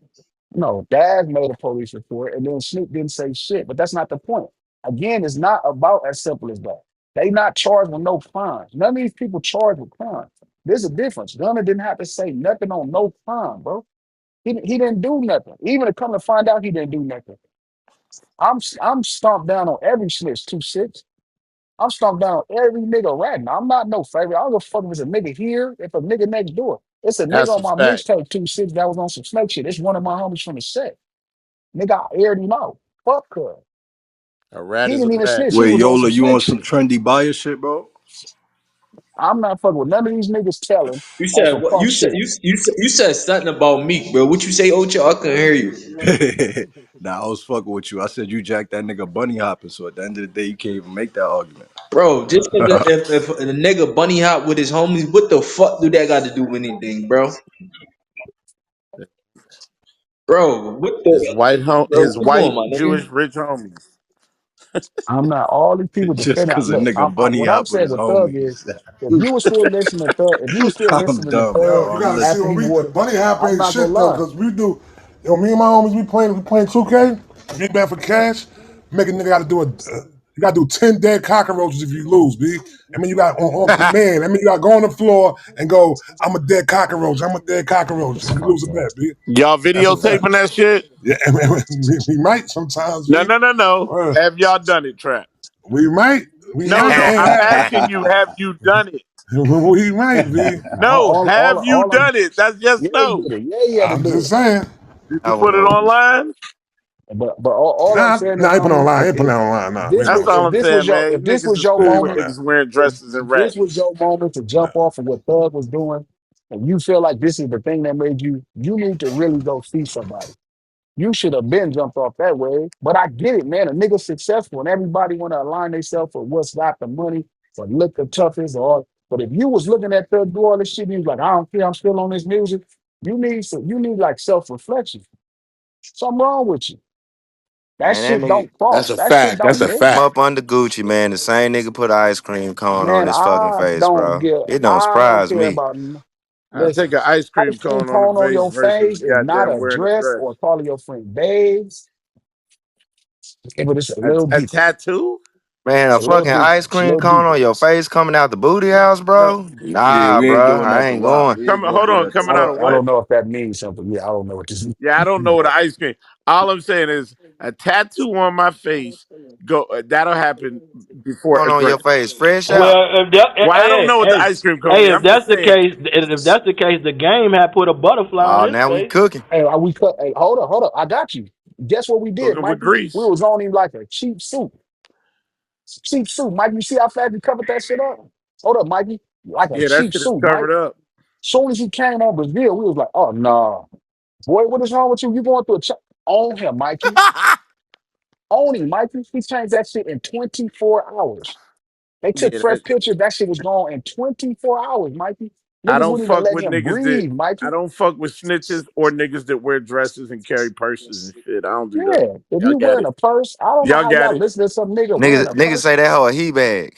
No, Dad made a police report, and then Snoop didn't say shit. But that's not the point. Again, it's not about as simple as that. They not charged with no crimes. None of these people charged with crimes. There's a difference. Gunner didn't have to say nothing on no crime, bro. He didn't do nothing. Even to come to find out, he didn't do nothing. I'm stomped down on every snitch 2-6. I'm stomped down on every nigga ratting. I'm not no favorite. I don't give a fuck if it's a nigga here, if a nigga next door. It's a nigga That's on a my fact. mixtape 2-6 that was on some snake shit. It's one of my homies from the set. Nigga, I aired him out. Fuck her. A rat He is a didn't even rat. snitch. He Wait, was on Yola, some you snake on some shit. trendy buyer shit, bro? I'm not fucking with none of these niggas telling You on said some what? punk shit. You said something about Meek, bro. What you say, Ocho? I couldn't hear you, Nah, I was fucking with you. I said you jacked that nigga bunny hopping, so at the end of the day, you can't even make that argument. bro. Just because if a nigga bunny hop with his homies, what the fuck do that got to do with anything, bro? Bro, what the bro? His What's going, white my nigga? Jewish rich homies. I'm not all these people Just defending. cause a Look, nigga bunny what I'm hop with saying his with Thug is, homies. if you were still listening to Thug, if you were still I'm listening to dumb, Thug Yo, yo. you I'm gotta see after when he listening. we wore, bunny hop I'm ain't not gonna shit though, lie. cause we do. Yo, me and my homies, we playing 2K. Big bad for cash. Make a nigga gotta do you gotta do 10 dead cockroaches if you lose, B. I mean, you got on command. I mean, you gotta go on the floor and go, I'm a dead cockroach. I'm a dead cockroach. If you lose a bet, B. Y'all That's a fact. videotaping that shit? Yeah, we might sometimes, No, B. no, no, no. Uh, Have y'all done it, Trap? we might. We No, might. no. I'm Ain't asking you, have you done it? we might, B. No, have you All of done it? That's yes, yeah, he no. did it. Yeah, he had to I'm do just it. saying. Did you I would put it know. online? But all I'm Nah, saying nah, is, I ain't put it homie, online. I ain't put it online. Nah, we ain't That's doing all that. I'm saying, man. if this Niggas was is your We ain't cool with doing moment, that. niggas wearing if dresses and this was ratting. your moment to jump off of what Thug was doing, and you feel like this is the thing that made you need to really go see somebody. You should have been jumped off that way. But I get it, man. A nigga successful and everybody want to align themselves for what's got the money, for look the toughest or all. But if you was looking at Thug do all this shit, and you was like, I don't care, I'm still on this music. You need like self-reflection. Something wrong with you. That Man, that shit nigga don't That's cross. a That shit fact. That's don't a come mix. fact. up under Gucci, man. The same nigga put an ice cream cone on Man, his fucking I face, don't bro. give. It don't I don't surprise care me. about. I take Listen, an ice cream ice cream cone on the cone on face your versus face is not goddamn a wearing a dress dress. or calling your friend babes. But it's a little A deeper. tattoo? Man, It's a a little fucking deeper. ice It's a cream little cone deeper. on your face coming out the booty house, No. bro? Yeah, Nah, we ain't bro. doing I that the ain't wild. going. We ain't Come going hold through on, that the coming out of I what? don't wild. know if that means something. Yeah, I don't know what this. Yeah, I don't know what the ice cream. All I'm saying is a tattoo on my face. Go. That'll happen before Going a on your dress. face, fresh out. Well, if that, Well, I don't hey, know what the hey, ice cream cone hey, is. if I'm that's just the saying. case, if that's the case, the game had put a butterfly Oh, on his now we face. cooking. Hey, we cut. Hey, hold up. I got you. Guess what we did, Cooking with Mikey? We grease. was on him like a cheap suit. Cheap suit, Mikey. You see how fast we covered that shit up? Hold up, Mikey. Like a Yeah, that cheap shit is suit, Mike. covered up. Soon as he came on Brazil, we was like, oh no. Boy, what is wrong with you? You going through a on him, Mikey. On him, Mikey. He changed that shit in 24 hours. They took Yeah, fresh pictures. That shit was gone in 24 hours, Mikey. I Niggas don't wouldn't even fuck let with him niggas that. breathe, I Mikey. don't fuck with snitches or niggas that wear dresses and carry purses and shit. I don't do that. Yeah. If Y'all you got wearing it. a purse, I don't know Y'all how got y'all it. listen to some nigga wearing Niggas, a niggas purse. say that hoe a he bag.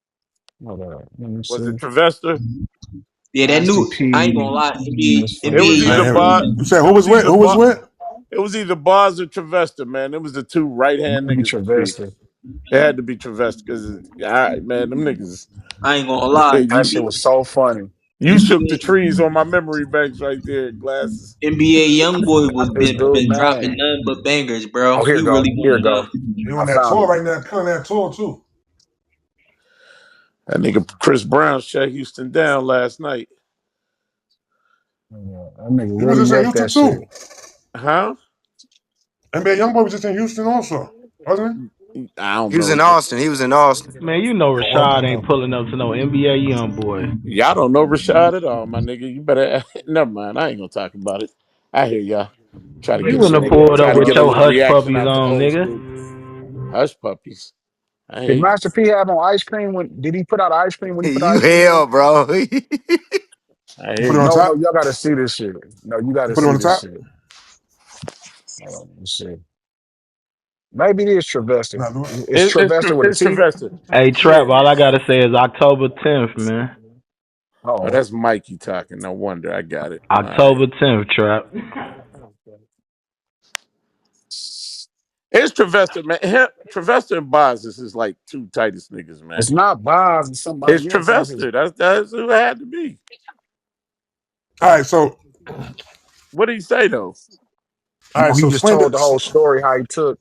Hold on. Let me Was see. it Travester? Yeah, that Master new. I ain't gonna P lie. was NBA, It funny. was NBA All right, either young here boy Bar. was you said It who was was with? either Who was Bar. with? It was either Bars or Travesta, man. It was the two right hand Maybe niggas to beat. Travesta. It had to be Travesta because, all right, man, them niggas. I ain't gonna lie. That you shit was so funny. you shook the NBA trees on my memory banks right there, glasses. NBA young boy was This dude, been dropping man. nothing but bangers, bro. Oh, here He it go. really Here it going go. up. You I on that found tour it. right now? Killing that tour too. That nigga Chris Brown shut Houston down last night. Yeah, that nigga He was really just in wrecked Houston that shit. too. Huh? NBA YoungBoy was just in Houston also, wasn't I don't He was in know. Austin. He was in Austin. Man, you know he? Oh, Rashad ain't pulling up to no NBA young boy. Y'all don't know Rashad at all, my nigga. You better never mind. I ain't gonna talk about it. I hear y'all. Try to Yeah, You get a this wouldn't little have nigga, pulled up try to with get a your little hush reaction puppies out the on, old nigga. school. Hush puppies. I hear did you. Master P have on ice cream when did he put out ice cream when he put You ice cream hell, on? bro. I You hear put it on you. No, no, top. y'all gotta see this shit. No, you You gotta put it on see the this top. shit. Hold on, let's see. Maybe it is Travesta. Nah, do it. It's Travesta with a It's T. Sylvester. Hey, Yeah. Trap, all I gotta say is October 10th, man. Oh, Oh, that's Mikey talking. No wonder. I got it. All right. October 10th, Trap. It's Travester, man. Travester and Boz is his like two tightest niggas, man. it's not Boz. It's It's somebody else. That's his. Travester. That's who it had to be. All right, so What did he say though? No, he just Slender told the whole story how he took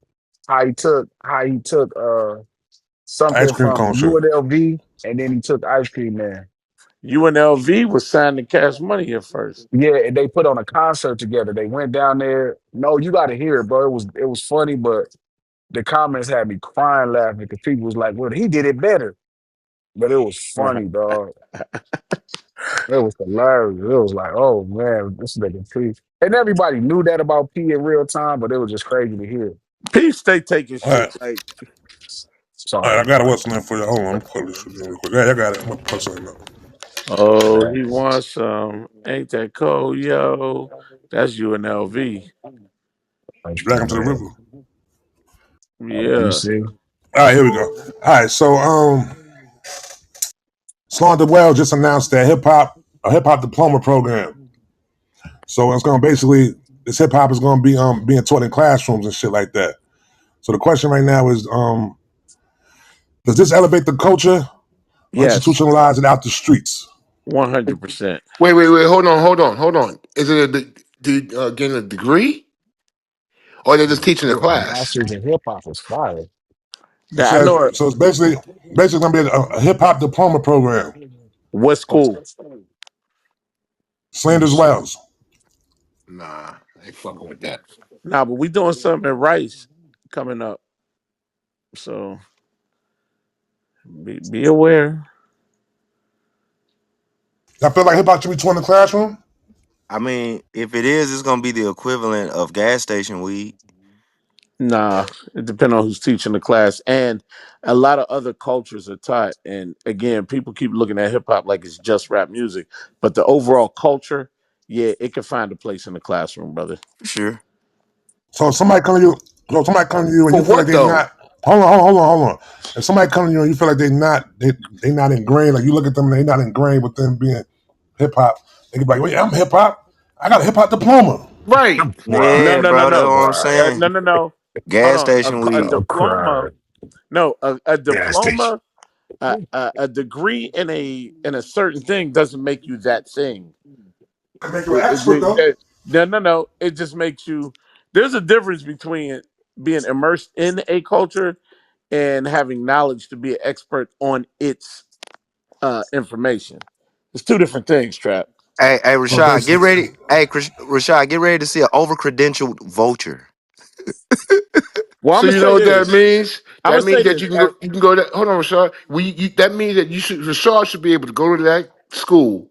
ice something cream from cone shit. UNLV and then he took Ice Cream Man. UNLV was signed to Cash Money at first. Yeah, and they put on a concert together. They went down there. No, you got to hear it, bro. It was funny, but the comments had me crying laughing because people was like, "Well, he did it better," but it was funny, dog. It was hilarious. It was like, "Oh man, this nigga P." And everybody knew that about P in real time, but it was just crazy to hear. P stay taking All right, shit like all right. I Sorry, got a what's name for you. Hold on, I'm put this shit in real quick. Yeah, I got it. I'm gonna put something up. oh, he wants some. Ain't that cold, yo? That's UNLV. Ice Drag him Cream to the river. Man. Let me Yeah. see. All right, here we go. All right, so Slaughter Well just announced that hip hop diploma program. So it's gonna basically this hip hop is gonna be being taught in classrooms and shit like that. So the question right now is does this elevate the culture or Yes. institutionalize it out the streets? 100%. Wait. Hold on. Is it getting a degree or they're just teaching a Yeah, class? Masters in Hip Hop was fire. It Now I says know it. so. It's basically gonna be a hip hop diploma program. What school? Let me Slanders see. Wells. Nah, I ain't fucking with that. Nah, but we doing something at Rice coming up. So be aware. I feel like hip hop should be taught in the classroom. I mean, if it is, it's gonna be the equivalent of gas station weed. Nah, it depends on who's teaching the class. And a lot of other cultures are taught. And again, people keep looking at hip hop like it's just rap music. But the overall culture, yeah, it can find a place in the classroom, brother. For sure. So if somebody come to you, so if somebody come to you and For you feel like what they though? not. Hold on. If somebody come to you and you feel like they not ingrained, like you look at them and they not ingrained with them being hip hop, they can be like, wait, I'm hip hop. I got a hip hop diploma. Right. I'm No, Yeah, crying. no, no, bro. That's I'm what no. I'm crying. saying. No, no, no. Hold Gas on. station A weed. I'm diploma. crying. No, a Gas station. diploma, a degree in a certain thing doesn't make you that thing. Can make you an It, expert though. no, no, no. It just makes you. There's a difference between being immersed in a culture and having knowledge to be an expert on its information. It's two different things, Trap. Hey, So Rashad, get basically, ready. Hey, Rashad, get ready to see an over credentialed vulture. Well, I'm So gonna you know say what that this. means? I'm That gonna say means that this. you can go. You can go. To, hold on, Rashad. That means that Rashad should be able to go to that school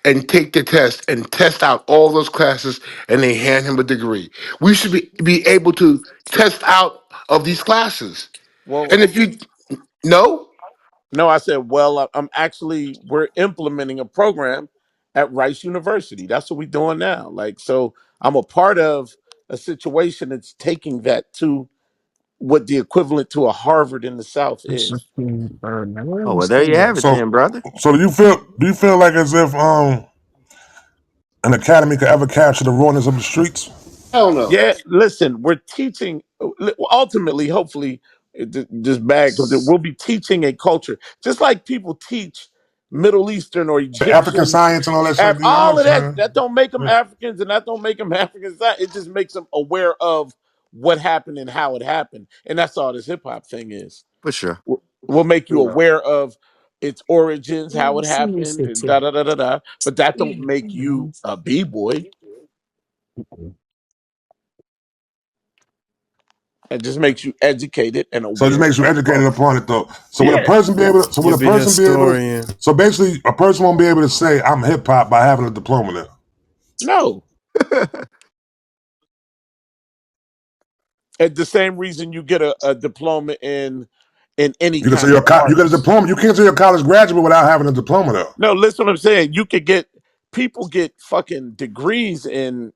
and take the test and test out all those classes, and they hand him a degree. We should be able to test out of these classes. Well, And if you know, no, I said, well, I'm actually we're implementing a program at Rice University. That's what we're doing now. Like, so I'm a part of a situation that's taking that to what the equivalent to a Harvard in the South It's is. just, man, where Oh the well, there you schools have at? it then, brother. So do you feel like as if an academy could ever capture the rawness of the streets? Hell no. Yeah, listen, we're teaching ultimately, hopefully, this bad because we'll be teaching a culture, just like people teach Middle Eastern or The African Egyptian, science and all that shit. You know what I'm all of that. saying? That don't make them Yeah. Africans, and that don't make them Africans. It just makes them aware of what happened and how it happened, and that's all this hip hop thing is. For sure. We'll make you Yeah. aware of its origins, Let how me it see this happened, shit and too. da da da da da. But that don't make you a b boy. It just makes you educated and So it just aware makes you of the educated culture. upon it though. So would a Yeah. person be able to, so would You'll a be a person be able to, historian. so basically a person won't be able to say I'm hip hop by having a diploma now. No. And the same reason you get a diploma in any You can say kind you're of you get a arts. diploma. You can't say you're a college graduate without having a diploma though. No, listen what I'm saying. You could get people get fucking degrees in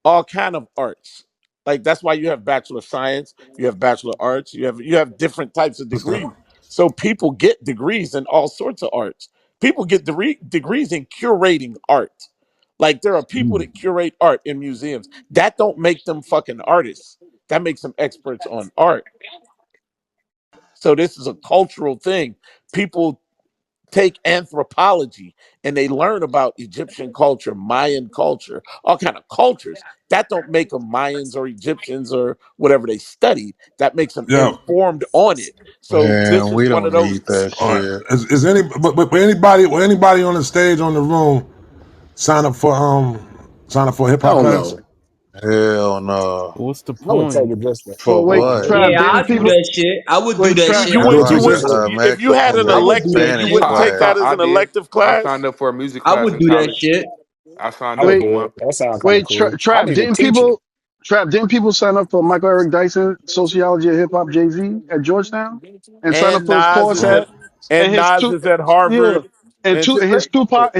all kind of arts. Like that's why you have bachelor of science, you have bachelor of arts, you have different types of What's that? degrees. So people get degrees in all sorts of arts. People get degrees in curating art. Like there are people that curate art in museums. That don't make them fucking artists. That makes them experts on art. So this is a cultural thing. People take anthropology and they learn about Egyptian culture, Mayan culture, all kind of cultures. That don't make them Mayans or Egyptians or whatever they studied. That makes them Yeah. informed on it. So this Man, is we one of don't those need that things. All right. shit. Is any but anybody on the stage on the room sign up for a hip hop Hell class? no. Hell no. What's the I would take point? it just to, For But wait, I what? would. Trap, Yeah, didn't I do people that shit. I would do wait, that Trap, You shit. You I would would would too, you do Like that would six? shit. if you had an I mechanical would do that elective, you shit. wouldn't Spanish take that as class. an I did. elective I class? signed up for a music I class would in do that college. shit. I signed I up would wait, for do one. it. That sounds kind of wait, cool. I Trap, need to teach it. Didn't people sign up for Michael Eric Dyson Sociology of Hip Hop Jay-Z at Georgetown and sign up And for his Nas course is Mm. at at and and his Nas two is at yeah Harvard and and two just his Tupac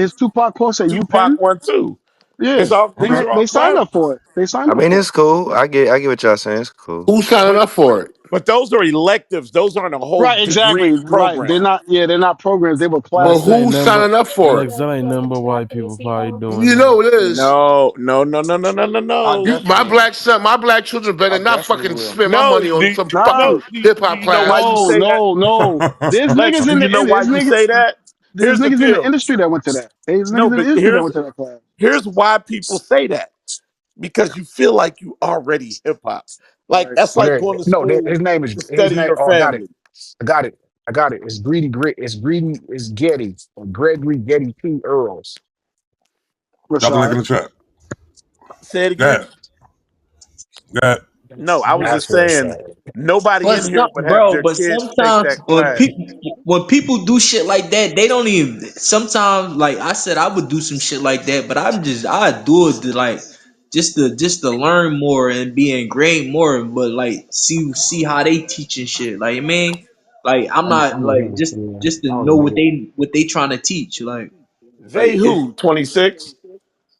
course at Tupac UPenn? one too. Yeah. It's all these Okay. are all They signed up classes. for it. They signed I up mean, for it. it's cool. I get what y'all saying. It's cool. Who's signing But up for it? but those are electives. Those aren't a whole Right, exactly. degree Right. program. They're not programs, they were But Lex, that classes. ain't who's nothing but signing up for it? Lex. That ain't nothing but white people probably doing You that. know it is. No, no, no, no, no, no, no, I no. My definitely will. black son, my black children I better not definitely fucking will. spend my No, money on some Nah, fucking no. hip hop You know why you class. say that, no. There's Lex? niggas Do in you know why you say that? there's Here's the niggas in the deal. industry that went to that. There's niggas No, in the but industry that here's went to that class. here's why people say that because you feel like you already hip hop. Like Right. that's like There, going to no, school his name is to his study name. your Oh, I got it. family. I got it. I got it. It's Greedy Grit. It's Greedy. It's Getty or Gregory Getty P. Earls. Drop the link in Rashad. the chat. Say it Yeah. again. Yeah. No, I was That's just what it saying said. nobody But in here some, would have bro, their but kids take sometimes that class. when people do shit like that, they don't even. Sometimes, like I said, I would do some shit like that, but I do it to like just to learn more and be ingrained more. But like see how they teach and shit. Like I mean, like I'm not I'm with like him. Yeah, just to I know was with it. what they trying to teach. Like They if who 26?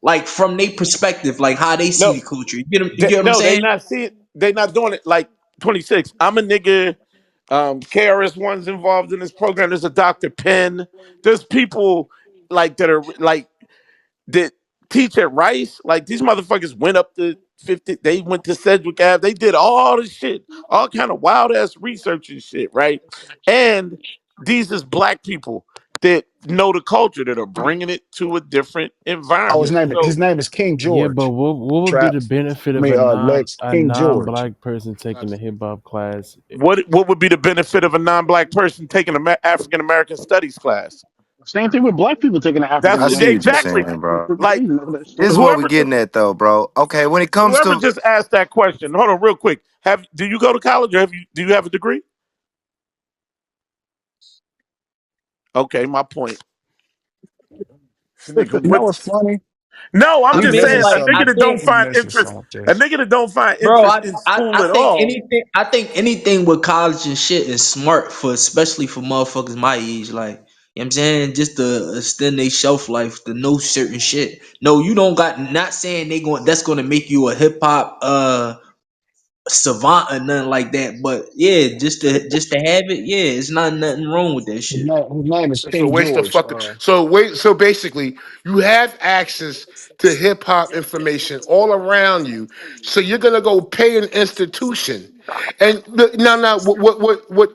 like from their perspective, like how they see No, the culture. You get what I'm no, they saying? not see it. They not doing it like 26. I'm a nigga. KRS One's involved in this program. There's a Dr. Penn. There's people like that are like that teach at Rice. Like these motherfuckers went up to 50. They went to Sedgwick Ave. They did all this shit, all kind of wild ass research and shit, right? And these is black people that know the culture that are bringing it to a different Oh, environment. his So name is King Yeah, but George. what would be Trap. the benefit I of mean, Lex a King George. non-black person taking a hip hop class? what would be the benefit of a non-black person taking an African American studies class? Same thing with black people taking the African That's I see American what you're studies exactly saying, class. bro. They like know that This shit. is what we're whoever getting just at, though, bro. Okay, when it comes whoever to just asked that question. Hold on, real quick. Have do you go to college or do you have a degree? Okay, my point. Nigga, You know what? what's funny? No, I'm I He just mean, saying mentioned a like something. nigga I that don't think. He find mentioned interest, something. a nigga that don't find Bro, interest in school I at think all. anything with college and shit is smart for especially for motherfuckers my age. Like, you know what I'm saying? Just to extend their shelf life to know certain shit. No, you don't got not saying they going that's gonna make you a hip hop savant or nothing like that. But yeah, just to have it, yeah, it's not nothing wrong with that shit. His name is It's a King waste of George. fucking. So wait. So basically, you have access to hip hop information all around you. So you're gonna go pay an institution, and now what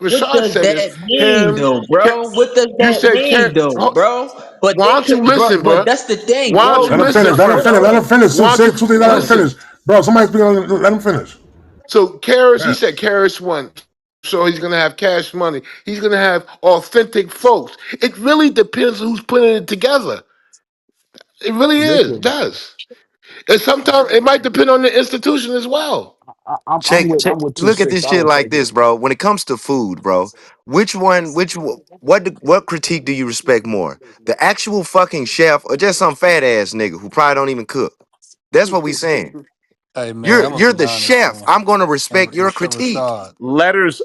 What Rashad does said is that mean him. though, bro? What does You that said, mean though, bro? But why they don't you could, bro. listen, But bro? that's the thing, Why don't bro. you Let him listen finish. Let him first, finish. bro? Let him finish. Why don't you Let him listen? finish, bro. Somebody speak. Let him finish. So Karis, he Yeah. said Karis won. So he's gonna have cash money. He's gonna have authentic folks. It really depends who's putting it together. It really is. It Listen, does. And sometimes it might depend on the institution as well. Check. I'm with two Look at six. this I shit don't like take it. this, bro. When it comes to food, bro, what critique do you respect more? The actual fucking chef or just some fat ass nigga who probably don't even cook? That's what we saying. Hey man, I'm gonna You're be the honest, chef. man. I'm gonna And respect your critique.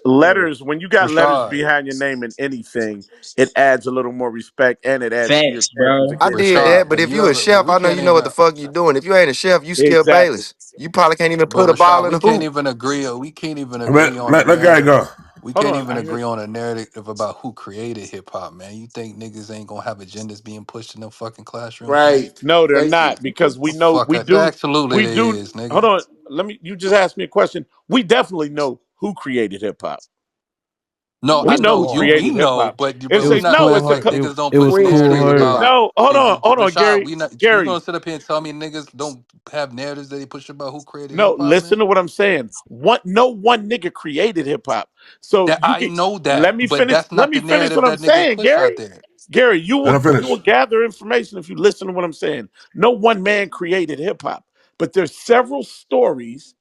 Letters. When you got letters Rashad, behind your name in anything, it adds a little more respect and it adds to your Facts, chances of bro. I getting did paid. that, Rashad, but but if you you a ever chef, we I know can't you know what even the fuck you doing. If you ain't a chef, you Skip Exactly. Bayless. You probably can't even but put a Rashad, ball in we the can't hoop. even agree we can't even agree Let on a that guy narrative. go. We Hold can't on. even agree on a narrative about who created hip hop, man. You think niggas ain't gonna have agendas being pushed in them fucking classrooms, man? Right. No, they're Thank you. not because we know Fuck we it. do. Absolutely We they do. is, Hold nigga. on. You just asked me a question. We definitely know who created hip hop. No, We I Who know know who you. Lord? We created hip know, hop. but It's It we a was not. no. cool But It's a heart. niggas don't It push was Queen cool narratives created hip hearted. about. hop. no. Hold on, Rashad, Gary. we not. You Gary. gonna sit up here and tell me niggas don't have narratives that they push about who created No, hip hop, listen man? to what I'm saying. No one nigga created hip hop. So That you I can know let that, me but finish. that's Let not me the finish narrative what I'm that niggas saying, push out Gary. there. Gary, Let him you will finish. gather information if you listen to what I'm saying. No one man created hip hop, but there's several stories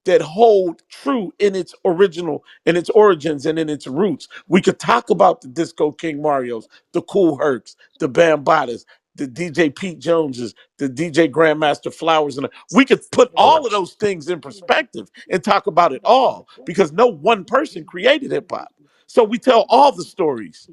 that hold true in its original, in its origins, and in its roots. We could talk about the Disco King Marios, the Cool Hercs, the Bambatas, the DJ Pete Joneses, the DJ Grandmaster Flowers, and we could put all of those things in perspective and talk about it all because no one person created hip hop. So we tell all the stories.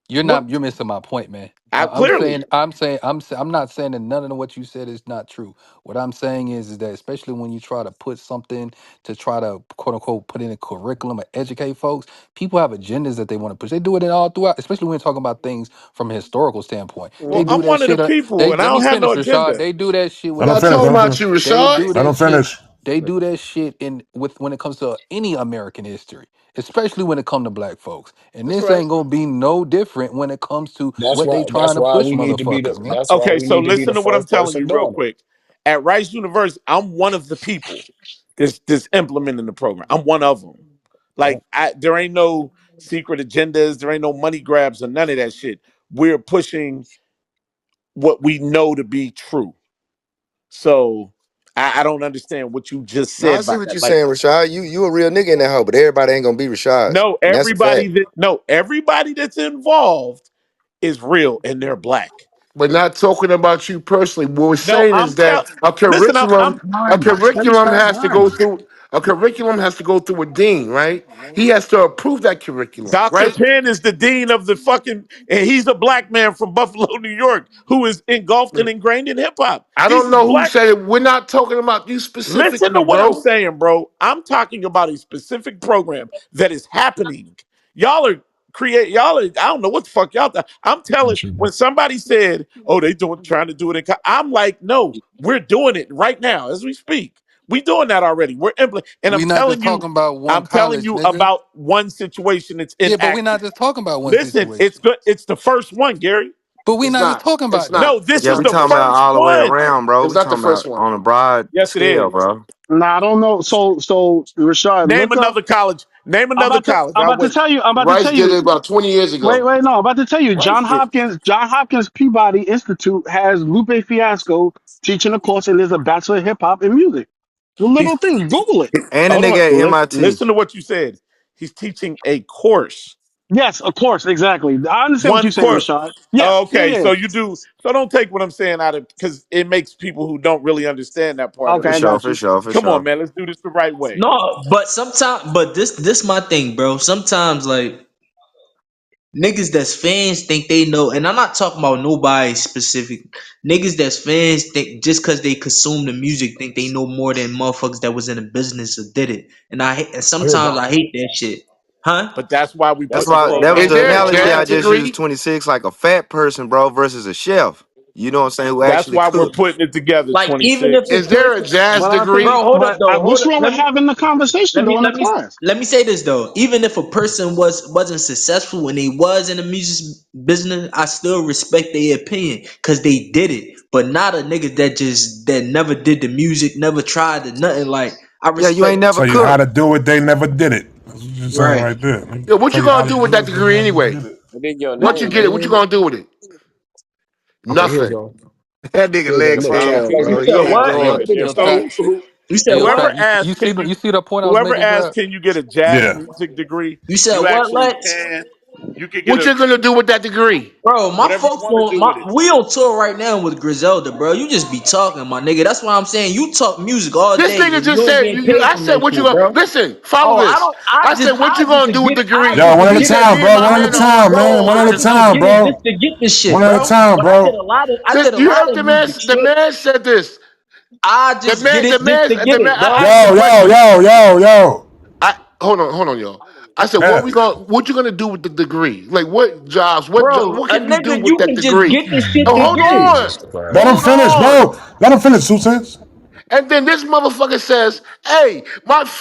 You're What not. You're missing my point, man. I I'm clearly saying. I'm saying. I'm not saying that none of what you said is not true. What I'm saying is that especially when you try to put something to try to quote unquote put in a curriculum or educate folks, people have agendas that they want to push. They do it in all throughout, especially when you're talking about things from a historical standpoint. well, They do I'm that one of the shit. people They and I let me don't have no finish, Rashad. agenda. They do that shit We're with Let him not finish. talking Let him about finish. you, they Rashad. do Let him that shit. finish. They do that shit in with when it comes to any American history, especially when it comes to black folks. And That's this right. ain't gonna be no different when it comes to That's what why. they trying to push motherfuckers, man. That's why Okay, we so need to be listen the to what I'm first telling person you real doing it. quick. At Rice University, I'm one of the people that's implementing the program. I'm one of them. Yeah. There ain't no secret agendas, there ain't no money grabs or none of that shit. We're pushing what we know to be true. So I don't understand what you just No, said I see about what that. you're Like, saying, Rashad. You a real nigga in that hoe, but everybody ain't gonna be Rashad, and that's a fact. everybody that's involved is real and they're black. We're not talking about you personally. What we're No, saying is that listen, I'm a curriculum Stop has to go lying. through a curriculum has to go through a dean, right? He has to approve that curriculum, Dr. right? Penn is the dean of the fucking, and he's a black man from Buffalo, New York, who is engulfed and ingrained in hip hop. I These don't is know who black. said it. We're not talking about you Listen specifically, to what I'm bro. saying, bro. I'm talking about a specific program that is happening. Y'all are I don't know what the fuck y'all thought. I'm telling, What you- when somebody said, oh, trying to do it I'm like, no, we're doing it right now as we speak. We doing that already. And We not just talking about one I'm telling college, you nigga. about one situation that's Yeah, but we enacting. not just talking about one Listen, it's situation. good. It's the first one, Gary. But we It's not just not. talking It's about that. not. No, this It's Yeah, is we not. the talking It's about first not. all the way one. around, bro. It's We not the talking first about one. on a broad Yes, it scale, is. bro. Nah, I don't know. So Rashad, Name look up. another college. Name I'm another about to. college. I'm I'll about to wait. tell you. I'm about to Rice tell did you. it about 20 years Wait, ago. wait, no. I'm about to tell you. Rice did. John Hopkins Peabody Institute has Lupe Fiasco teaching a course, and there's a bachelor of hip hop and music. The He's little things. Google it. And a hold on. nigga at MIT. Listen to what you said. He's teaching a course. Yes, of course, exactly. I understand what One you're saying, course. Rashad. Yeah, yeah, Okay, yeah. so you do. So don't take what I'm saying out of because it makes people who don't really understand that part of Okay, For it. I sure, got for you. sure, for Come on, sure. man. Let's do this the right way. No, but sometimes, but this my thing, bro. Sometimes like niggas that's fans think they know, and I'm not talking about nobody specific. Niggas that's fans think just cause they consume the music think they know more than motherfuckers that was in the business or did it. And and Oh, here we sometimes go. I hate that shit. Huh? But that's why we That's That's put the a why quote fact. that was right Is the there a there. analogy I jazz just used. degree? 26 like a fat person, bro, versus a chef. You know what I'm saying? Who That's actually why we're cook. putting it together, Like even if a 26. Is there a person, jazz But I think, degree? bro, hold up but though, hold what's up. wrong with having the conversation though in the class? Let me say this though. Even if a person wasn't successful when they was in the music business, I still respect their opinion because they did it. But not a nigga that never did the music, never tried to nothing. Like I Yeah, you respect. ain't never Tell you how cooked. to do it, they never did it. That's what you're saying Right. right there. Let me Yeah, what tell you you how gonna to do with do that it, they degree never anyway? did it. And then your Once you name, get it, what you man. gonna do with it? Okay, here we Nothing. go. That nigga Here we go. leg Look, saying, check. Damn, So you bro. Look, said He ain't what? hey, growing. look at this So fact. You said Hey, yo, what? whoever Fat, you asks, see can the you you see the point I was whoever making, asks, Fat? can you get a jazz Yeah. music degree? You said You what, actually Lex? can. You can get What a you gonna do with that degree? Bro, my whatever you folks want to on do with my it. we on tour right now with Griselda, bro. You just be talking, my nigga. That's why I'm saying you talk music all This day nigga and you just ain't said. getting paid I from said, that what you shit, gonna bro. listen? Follow Oh, I this. don't. I I just. said, what you I just gonna to do with get. the I degree? Yo, just to one at a You get. done time, did bro. my One at a man a time, wrong. man. Bro, One I at a just to time, get it bro. just to get this shit, One at a bro. time, But I did bro. a lot of. I So did a you lot heard of the man. music The shit. man said this. I The just get man. it The just man. to get The man. it, I bro. asked the Yo, yo, question. yo, yo, yo. I hold on, y'all. I said, what Yeah. we going what you gonna do with the degree? Like what jobs? Bro, What a can you do nigga, with you that can just degree? get the shit Oh, to hold get it. on, Jesus Christ. Let him hold finish, on. bro. Let him finish, two cents. And then this motherfucker says, "Hey,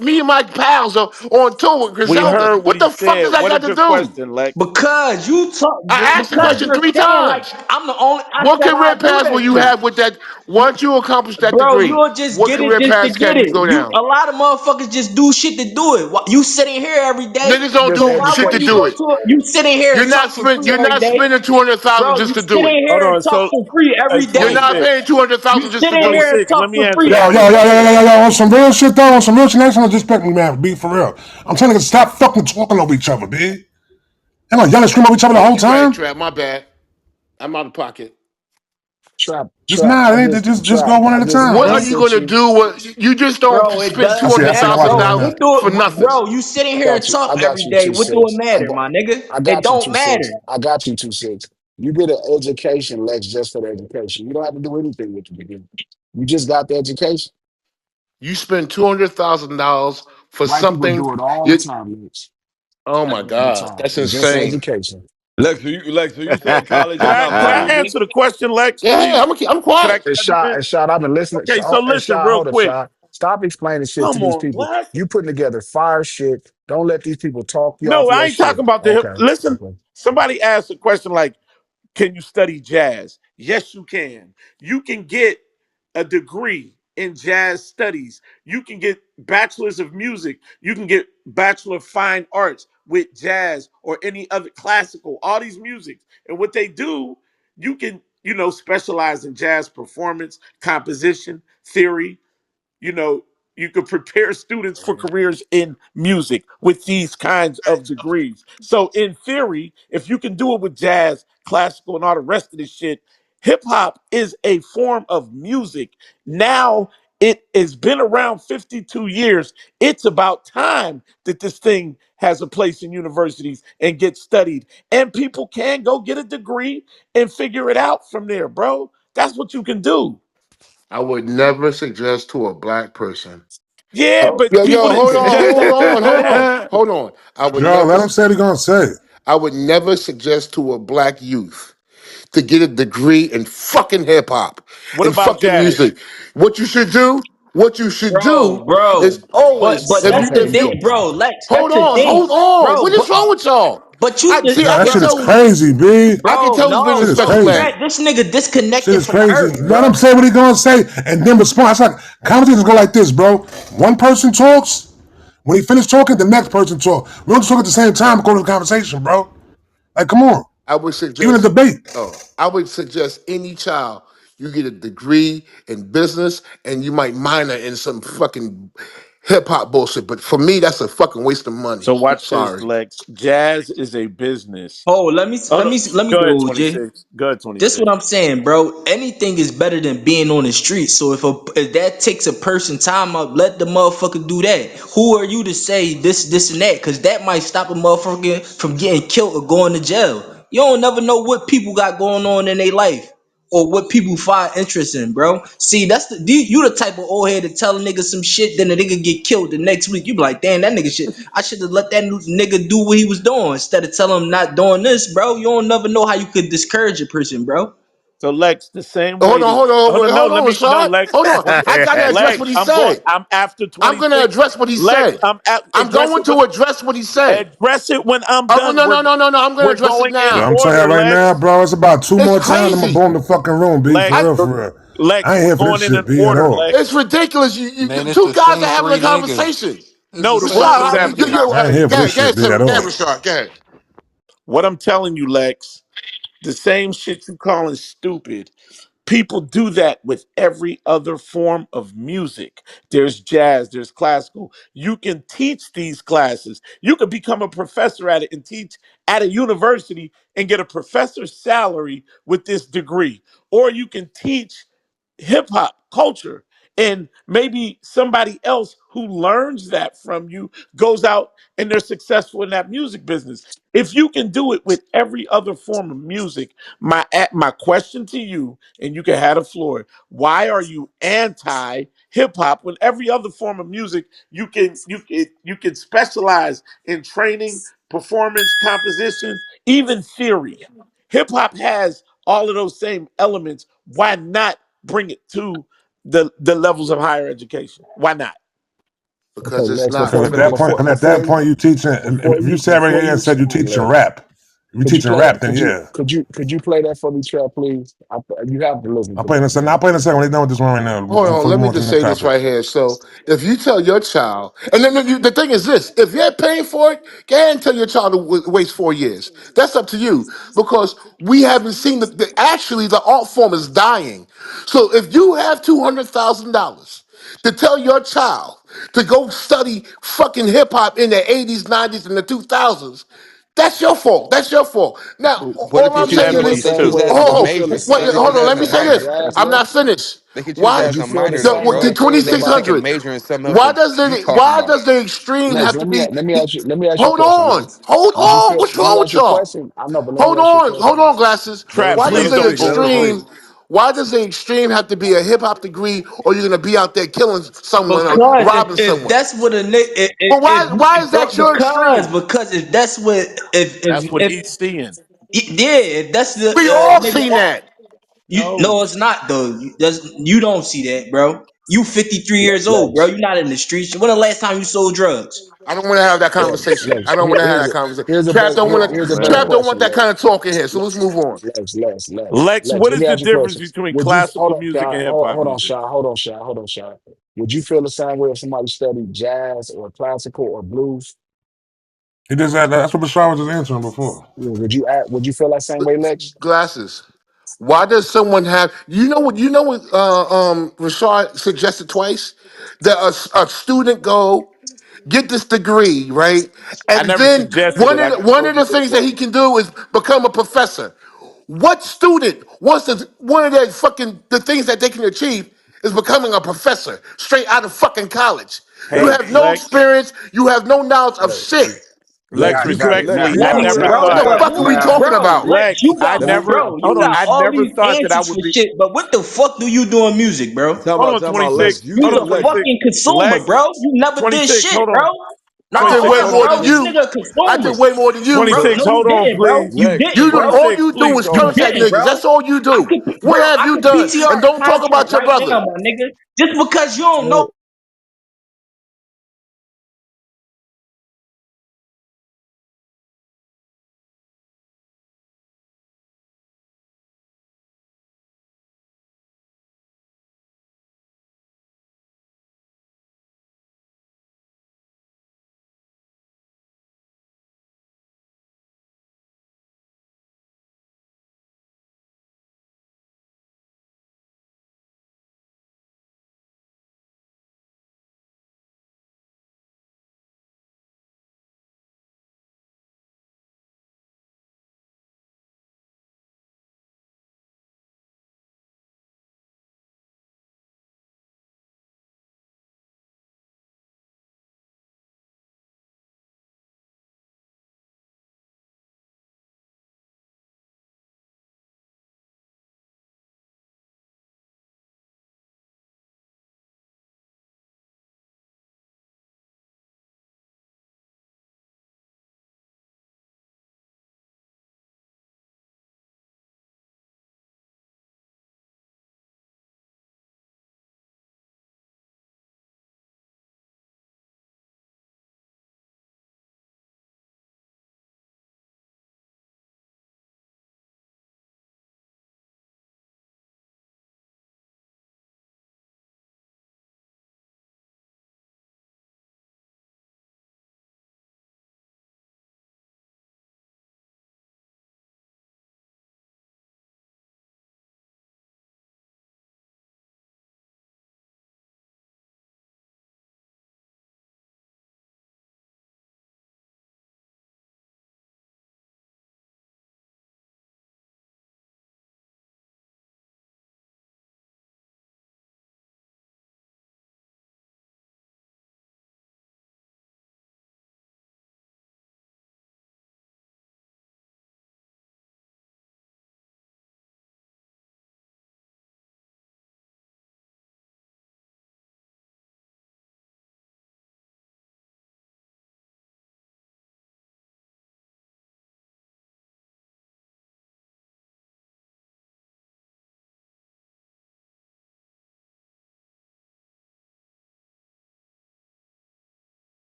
me and my pals are on tour with We Griselda. heard what What he the fuck said. does that What got is to your do?" question, Lex? Because you talk, I asked the because question you're three saying like times. I'm the only. I What said I career do path will that you shit. have with that once you accomplish that Bro, degree? you'll just What get it career just to paths get can you it. go You down? a lot of motherfuckers just do shit to do it. You sitting here every day, Niggas don't Just so do why shit to wouldn't you education. do go it. to it? You sitting here and talk for free You're every not day, spending 200,000 bro. just You to do it. sitting Hold here and on. talk So, for free hey, every You're day. not 26. paying You 200,000 just to sitting do here it. and 26. talk Let me for answer free Yo, that. yo, every yo, yo, day. yo, yo, yo. On some real shit, though. On some real shit, next one, just respect me, man. Be for real. I'm telling you to stop fucking talking over each other, B. Ain't gonna yell and scream over each other the Yeah, whole you're right, time. Trap. My bad. I'm out of pocket. Just Trap. nah, it ain't just go one I at a just time, What I are bro. you sent gonna you. do? What you just don't Bro, it spend I does see, matter, I watch it bro. right $200,000 now. What do for it, nothing. bro? You sitting I here and got you. talk I every got you day. two What do it six. matter, my nigga? I It got you don't two six. matter. I got you two six. You get an education, Lex, just for the education. You don't have to do anything with the degree. You just got the education. You spend $200,000 for White people something. do it all the You, time, Lex. oh my All the God, time. that's It's just insane. education. Lex, so you saying college is not Can I valuable? answer the question, Lex, Yeah, please? I'm Can I, quiet. can I do this? And shot, I've been listening. Okay, so And listen shot, real hold up, quick. shot. Stop explaining shit to Come these on, people. what? You putting together fire shit. Don't let these people talk you off No, of I your ain't talking shit. about the hip. Okay. Listen, Okay. somebody asked a question like, can you study jazz? Yes, you can. You can get a degree in jazz studies. You can get bachelor's of music. You can get bachelor of fine arts with jazz or any other classical, all these musics. And what they do, you can, specialize in jazz performance, composition, theory, you know, you could prepare students for careers in music with these kinds of degrees. So, in theory, if you can do it with jazz, classical, and all the rest of this shit, hip hop is a form of music. Now, it has been around 52 years. It's about time that this thing has a place in universities and gets studied. And people can go get a degree and figure it out from there, bro. That's what you can do. I would never suggest to a black person. Yeah, but people Yo, didn't suggest that to you, Lex. hold on. Yo, let him say what he gonna say. I would never suggest to a black youth to get a degree in fucking hip hop What and about fucking jazz? music. What you should do, what you should do is But always, if Don't you, that's pay the if these you, thing, folks. bro. Lex, hold that's the on, thing, hold on. bro. What is wrong with y'all? You I just, see. Yo, I that can shit is bro, tell. crazy, B. I can bro. tell who's been in Shit No, is special bro, crazy. Fat. ed. This nigga Shit disconnected is from the crazy. earth, Let him bro. say what he gonna say and then respond. It's like conversations go like this, bro. One person talks. When he finished talking, the next person talk. We don't talk at the same time according to the conversation, bro. Like, come on. I would Even a suggest. debate. I would suggest any child you get a degree in business and you might minor in some fucking hip hop bullshit. But for me, that's a fucking waste of money. So watch this, Sorry. Lex. Jazz is a business. Oh, let me Oh, let no. me let me Go ahead, go, OJ. 26. Go ahead, This what 26. I'm saying, bro. Anything is better than being on the street. So if that takes a person time up, let the motherfucker do that. Who are you to say this and that? Because that might stop a motherfucker from getting killed or going to jail. You don't never know what people got going on in their life or what people find interest in, bro. See, you the type of old head to tell a nigga some shit, then the nigga get killed the next week. You be like, damn, that nigga shit. I should have let that nigga do what he was doing instead of telling him not doing this, bro. You don't never know how you could discourage a person, bro. So Lex, the same way Hold on, that hold on, hold on, no, hold let on, me no, Rashad. Lex. Hold on. I gotta address what Lex, he said. I'm after I'm gonna 26. address what he Lex, said. I'm address going it when to address what he said. address it when I'm Oh, done. no, no, no, no, no. I'm gonna We're address it going in Yeah, now. I'm telling you order, right now, Lex. bro. It's about two It's more times. I'm gonna crazy. boom the fucking room, B. For Lex, real, for real. I Lex, ain't we're here for this going in shit, an B, at order, all. Lex. It's ridiculous. Man, it's Two the guys are same having a three niggas. conversation. It's the No, the Rashad, same person is three having the niggas. I ain't conversation. here for this Go shit, ahead, B, at all. Rashad, go ahead. What I'm telling you, Lex, the same shit you calling stupid. People do that with every other form of music. There's jazz, there's classical. You can teach these classes. You can become a professor at it and teach at a university and get a professor's salary with this degree. Or you can teach hip hop culture. And maybe somebody else who learns that from you goes out and they're successful in that music business. If you can do it with every other form of music, my question to you, and you can have the floor: why are you anti hip hop when every other form of music you can specialize in training, performance, composition, even theory? Hip hop has all of those same elements. Why not bring it to the levels of higher education? Why not? Okay, Because it's Lex. not. Cause at that point, you teaching. If you said right here and said you Respond, teaching Lex. rap, if you Could you teaching play rap, that? then yeah. Could you play that for me, Trap, please? You have to listen I'll to play in a that. second. I'll play in a second when they done with this one right now. Hold on, Before we let move me on to the just next say this topic. right here. So, if you tell your child, and then the thing is this: if you're paying for it, go ahead and tell your child to waste 4 years. That's up to you because we haven't seen actually the art form is dying. So, if you have $200,000 to tell your child to go study fucking hip hop in the '80s, '90s, and the 2000s, that's your fault. That's your fault. Now, What all if you I'm Would choose saying that to be look? is, They Hey, choose that stupid? as a would you oh, feel the major. wait, They same could way hold choose on. that if Let as me a say about minor. this. jazz, I'm not Lex? finished. They could choose that Why? as Would you a feel the minor The, though, same what- way the bro. if they They can about 2600? major in something else Why that does you the talking why about. does the extreme Lex? have to be? Let me ask you a Hold question, on, Lex. hold Would you on. feel? What's Let wrong me with ask you a y'all? question. I know, but let me ask you a Hold question. on, glasses. Let Trap, us Why let does please us the don't let go us there. extreme? Why does the extreme have to be a hip hop degree, or you're gonna be out there killing someone or Because robbing if someone? that's what a nigga, But why is that your extreme? because if that's what That's what if he's seeing. yeah, if that's the We all nigga, seen that. you No. no, it's not though. You don't see that, bro. You 53 years old, bro. Lex. You not in the streets. When the last time you sold drugs? I don't want to have that conversation. I Lex. don't want to have that conversation. Trap don't want Oh Here's a to. better Trap man. don't want question, that Lex. kind of talk in here. So let's move on. Lex, Lex. what Let is me the ask you a difference question. between Would you hold classical on, music and Sean? hip hop Hold on, music? Sean. Hold on, Sean. Hold on, Sean. Would you feel the same way if somebody studied jazz or classical or blues? He just had, that's what Bashar was just answering before. Yeah, would you feel that same way, Lex? Glasses. Why does someone have? You know what? Rashard suggested twice that a student go get this degree, right? I And never then suggested one it. of I the, just one told of you the what it things that he was. can do is become a professor. What student wants to? One of the things that they can achieve is becoming a professor straight out of fucking college. You Hey, have no Lex, experience. You have no knowledge of shit. Lex, Lex. respectfully, I Right, never bro. What thought, the But fuck are we who, talking bro? about? Lex, Lex, you got, bro, you got I all never these thought that I answers would for be. shit. But what the fuck do you do in music, bro? Hold on, 26. You's Hold on, a 26. fucking consumer, Lex, bro. You never did 26. shit, Hold bro. on. Nah, I did 26. way pause, Hold on, more bro. than This please. you. nigga a I consumer, did way more than you. bro. 26. No, you Hold on, didn't, bro. please. You didn't, You bro. don't, all 26, you do please. is Hold You on. curse at didn't, niggas. bro. That's all you I do. could, bro. What have I you could done? PTR And the don't talk content about your right brother. now, my nigga. Just because you don't know Well,